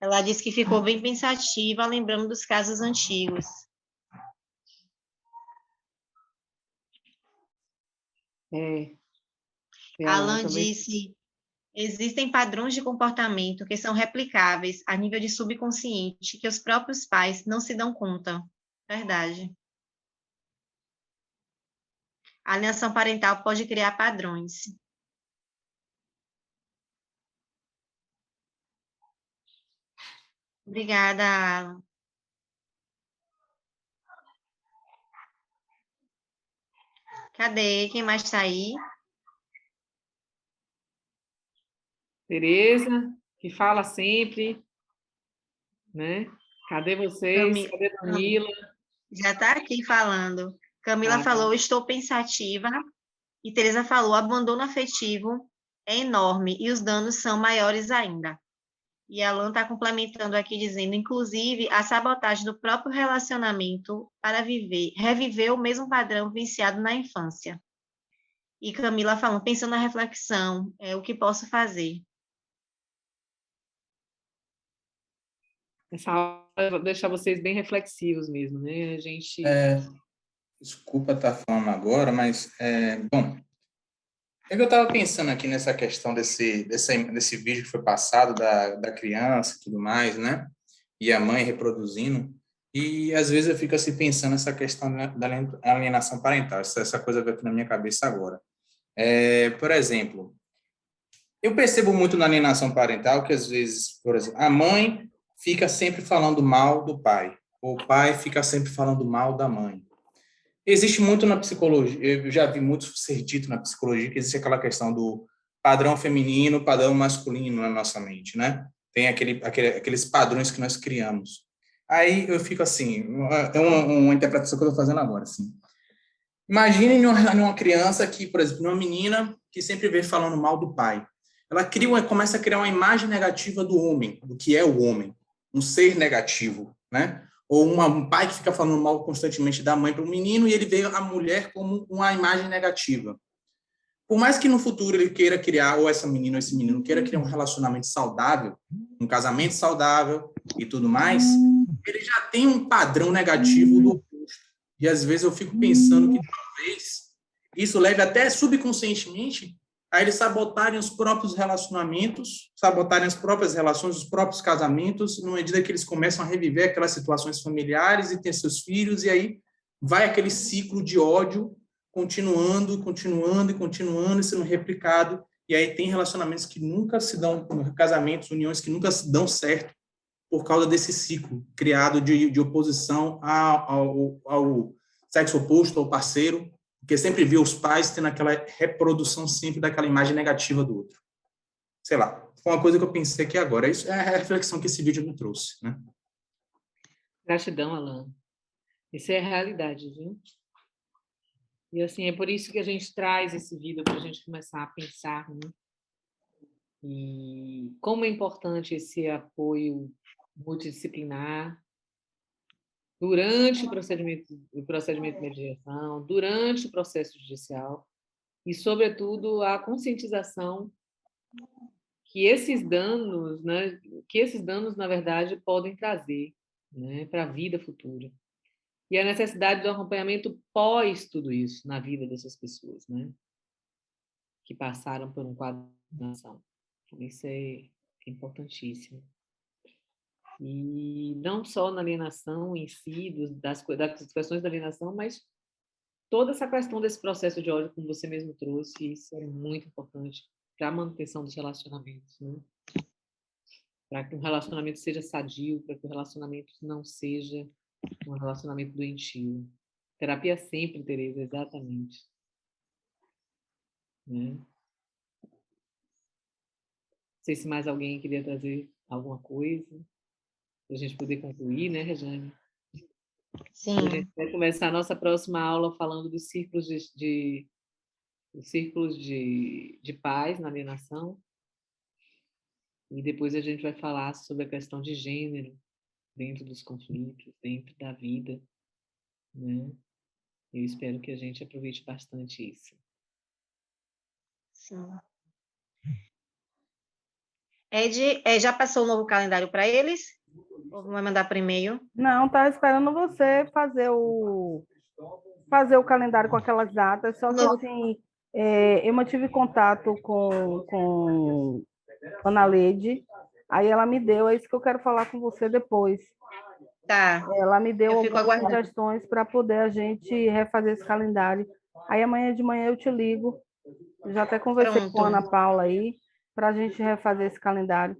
Ela disse que ficou bem pensativa, lembrando dos casos antigos. Alan disse: existem padrões de comportamento que são replicáveis a nível de subconsciente que os próprios pais não se dão conta. Verdade. A alienação parental pode criar padrões. Obrigada, Alan. Cadê? Quem mais está aí? Tereza, que fala sempre, né? Cadê vocês? Cadê Danila? Já está aqui falando. Camila falou: estou pensativa. E Tereza falou: abandono afetivo é enorme e os danos são maiores ainda. E a Alan está complementando aqui, dizendo, inclusive, a sabotagem do próprio relacionamento para reviver o mesmo padrão vivenciado na infância. E Camila falando, pensando na reflexão, o que posso fazer? Essa aula vai deixar vocês bem reflexivos mesmo, né? A gente... Desculpa estar falando agora, mas, bom, é que eu estava pensando aqui nessa questão desse vídeo que foi passado da criança e tudo mais, né? E a mãe reproduzindo. E, às vezes, eu fico assim pensando nessa questão da alienação parental. Essa coisa veio aqui na minha cabeça agora. Por exemplo, eu percebo muito na alienação parental que, às vezes, por exemplo, a mãe fica sempre falando mal do pai. Ou o pai fica sempre falando mal da mãe. Existe muito na psicologia, eu já vi muito ser dito na psicologia que existe aquela questão do padrão feminino, padrão masculino na nossa mente, né? Tem aqueles padrões que nós criamos. Aí eu fico assim, é uma interpretação que eu estou fazendo agora, assim. Imagine uma criança que, por exemplo, uma menina que sempre vê falando mal do pai. Ela começa a criar uma imagem negativa do homem, do que é o homem, um ser negativo, né? Ou um pai que fica falando mal constantemente da mãe para o menino e ele vê a mulher como uma imagem negativa. Por mais que no futuro ele queira criar, ou essa menina ou esse menino queira criar um relacionamento saudável, um casamento saudável e tudo mais, ele já tem um padrão negativo do oposto. E às vezes eu fico pensando que talvez isso leve até subconscientemente a eles sabotarem os próprios relacionamentos, sabotarem as próprias relações, os próprios casamentos, na medida que eles começam a reviver aquelas situações familiares e ter seus filhos, e aí vai aquele ciclo de ódio continuando, e sendo replicado, e aí tem relacionamentos que nunca se dão, casamentos, uniões que nunca se dão certo por causa desse ciclo criado de oposição ao sexo oposto, ao parceiro, porque sempre viu os pais tendo aquela reprodução sempre daquela imagem negativa do outro. Sei lá, foi uma coisa que eu pensei aqui agora. Isso é a reflexão que esse vídeo me trouxe, né? Gratidão, Alan. Isso é a realidade, viu? E, assim, é por isso que a gente traz esse vídeo para a gente começar a pensar, né? E como é importante esse apoio multidisciplinar durante o procedimento de mediação, durante o processo judicial e, sobretudo, a conscientização que esses danos, né, na verdade, podem trazer, né, para a vida futura. E a necessidade do acompanhamento pós tudo isso na vida dessas pessoas, né, que passaram por um quadro de alienação. Isso é que é importantíssimo. E não só na alienação em si, das questões da alienação, mas toda essa questão desse processo de ódio, como você mesmo trouxe, isso é muito importante para a manutenção dos relacionamentos, né? Para que um relacionamento seja sadio, para que o relacionamento não seja um relacionamento doentio. Terapia sempre, Tereza, exatamente. Né? Não sei se mais alguém queria trazer alguma coisa, para a gente poder concluir, né, Rejane? Sim. A gente vai começar a nossa próxima aula falando dos círculos de paz na alienação. E depois a gente vai falar sobre a questão de gênero dentro dos conflitos, dentro da vida, né? Eu espero que a gente aproveite bastante isso. Sim. Ed, já passou o novo calendário para eles? Ou vai mandar por e-mail? Não, estava esperando você fazer o calendário com aquelas datas, só que assim, eu mantive contato com Ana Leide, aí ela me deu, é isso que eu quero falar com você depois. Tá. Ela me deu algumas aguardando sugestões para poder a gente refazer esse calendário. Aí amanhã de manhã eu te ligo. Eu já até conversei Pronto. com a Ana Paula aí, para a gente refazer esse calendário.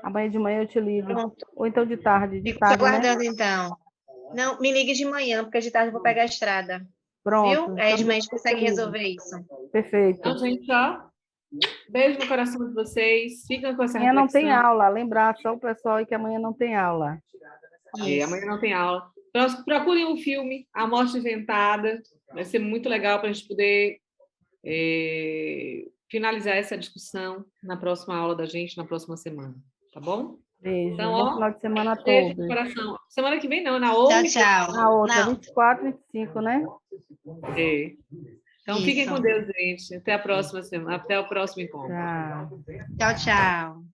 Amanhã de manhã eu te ligo. Pronto. Ou então de tarde. Fico aguardando, então. Não, me ligue de manhã, porque de tarde eu vou pegar a estrada. Pronto. Viu? Aí de Então, manhã a gente consegue resolver isso. Perfeito. Então, gente, ó, beijo no coração de vocês. Ficam com essa Amanhã não tem reflexão. aula. Lembrar só o pessoal aí que amanhã não tem aula. Amanhã não tem aula. Procurem um filme, A Morte Inventada. Vai ser muito legal para a gente poder finalizar essa discussão na próxima aula da gente, na próxima semana. Tá bom? Beijo. Então, Bom ó, final de semana a beijo todos. no coração. Semana que vem não, na outra. Tchau. Na outra, Não. 24 e 25, né? Então, fiquem com Deus, gente. Até a próxima semana. Até o próximo encontro. Tchau. Tchau, tchau.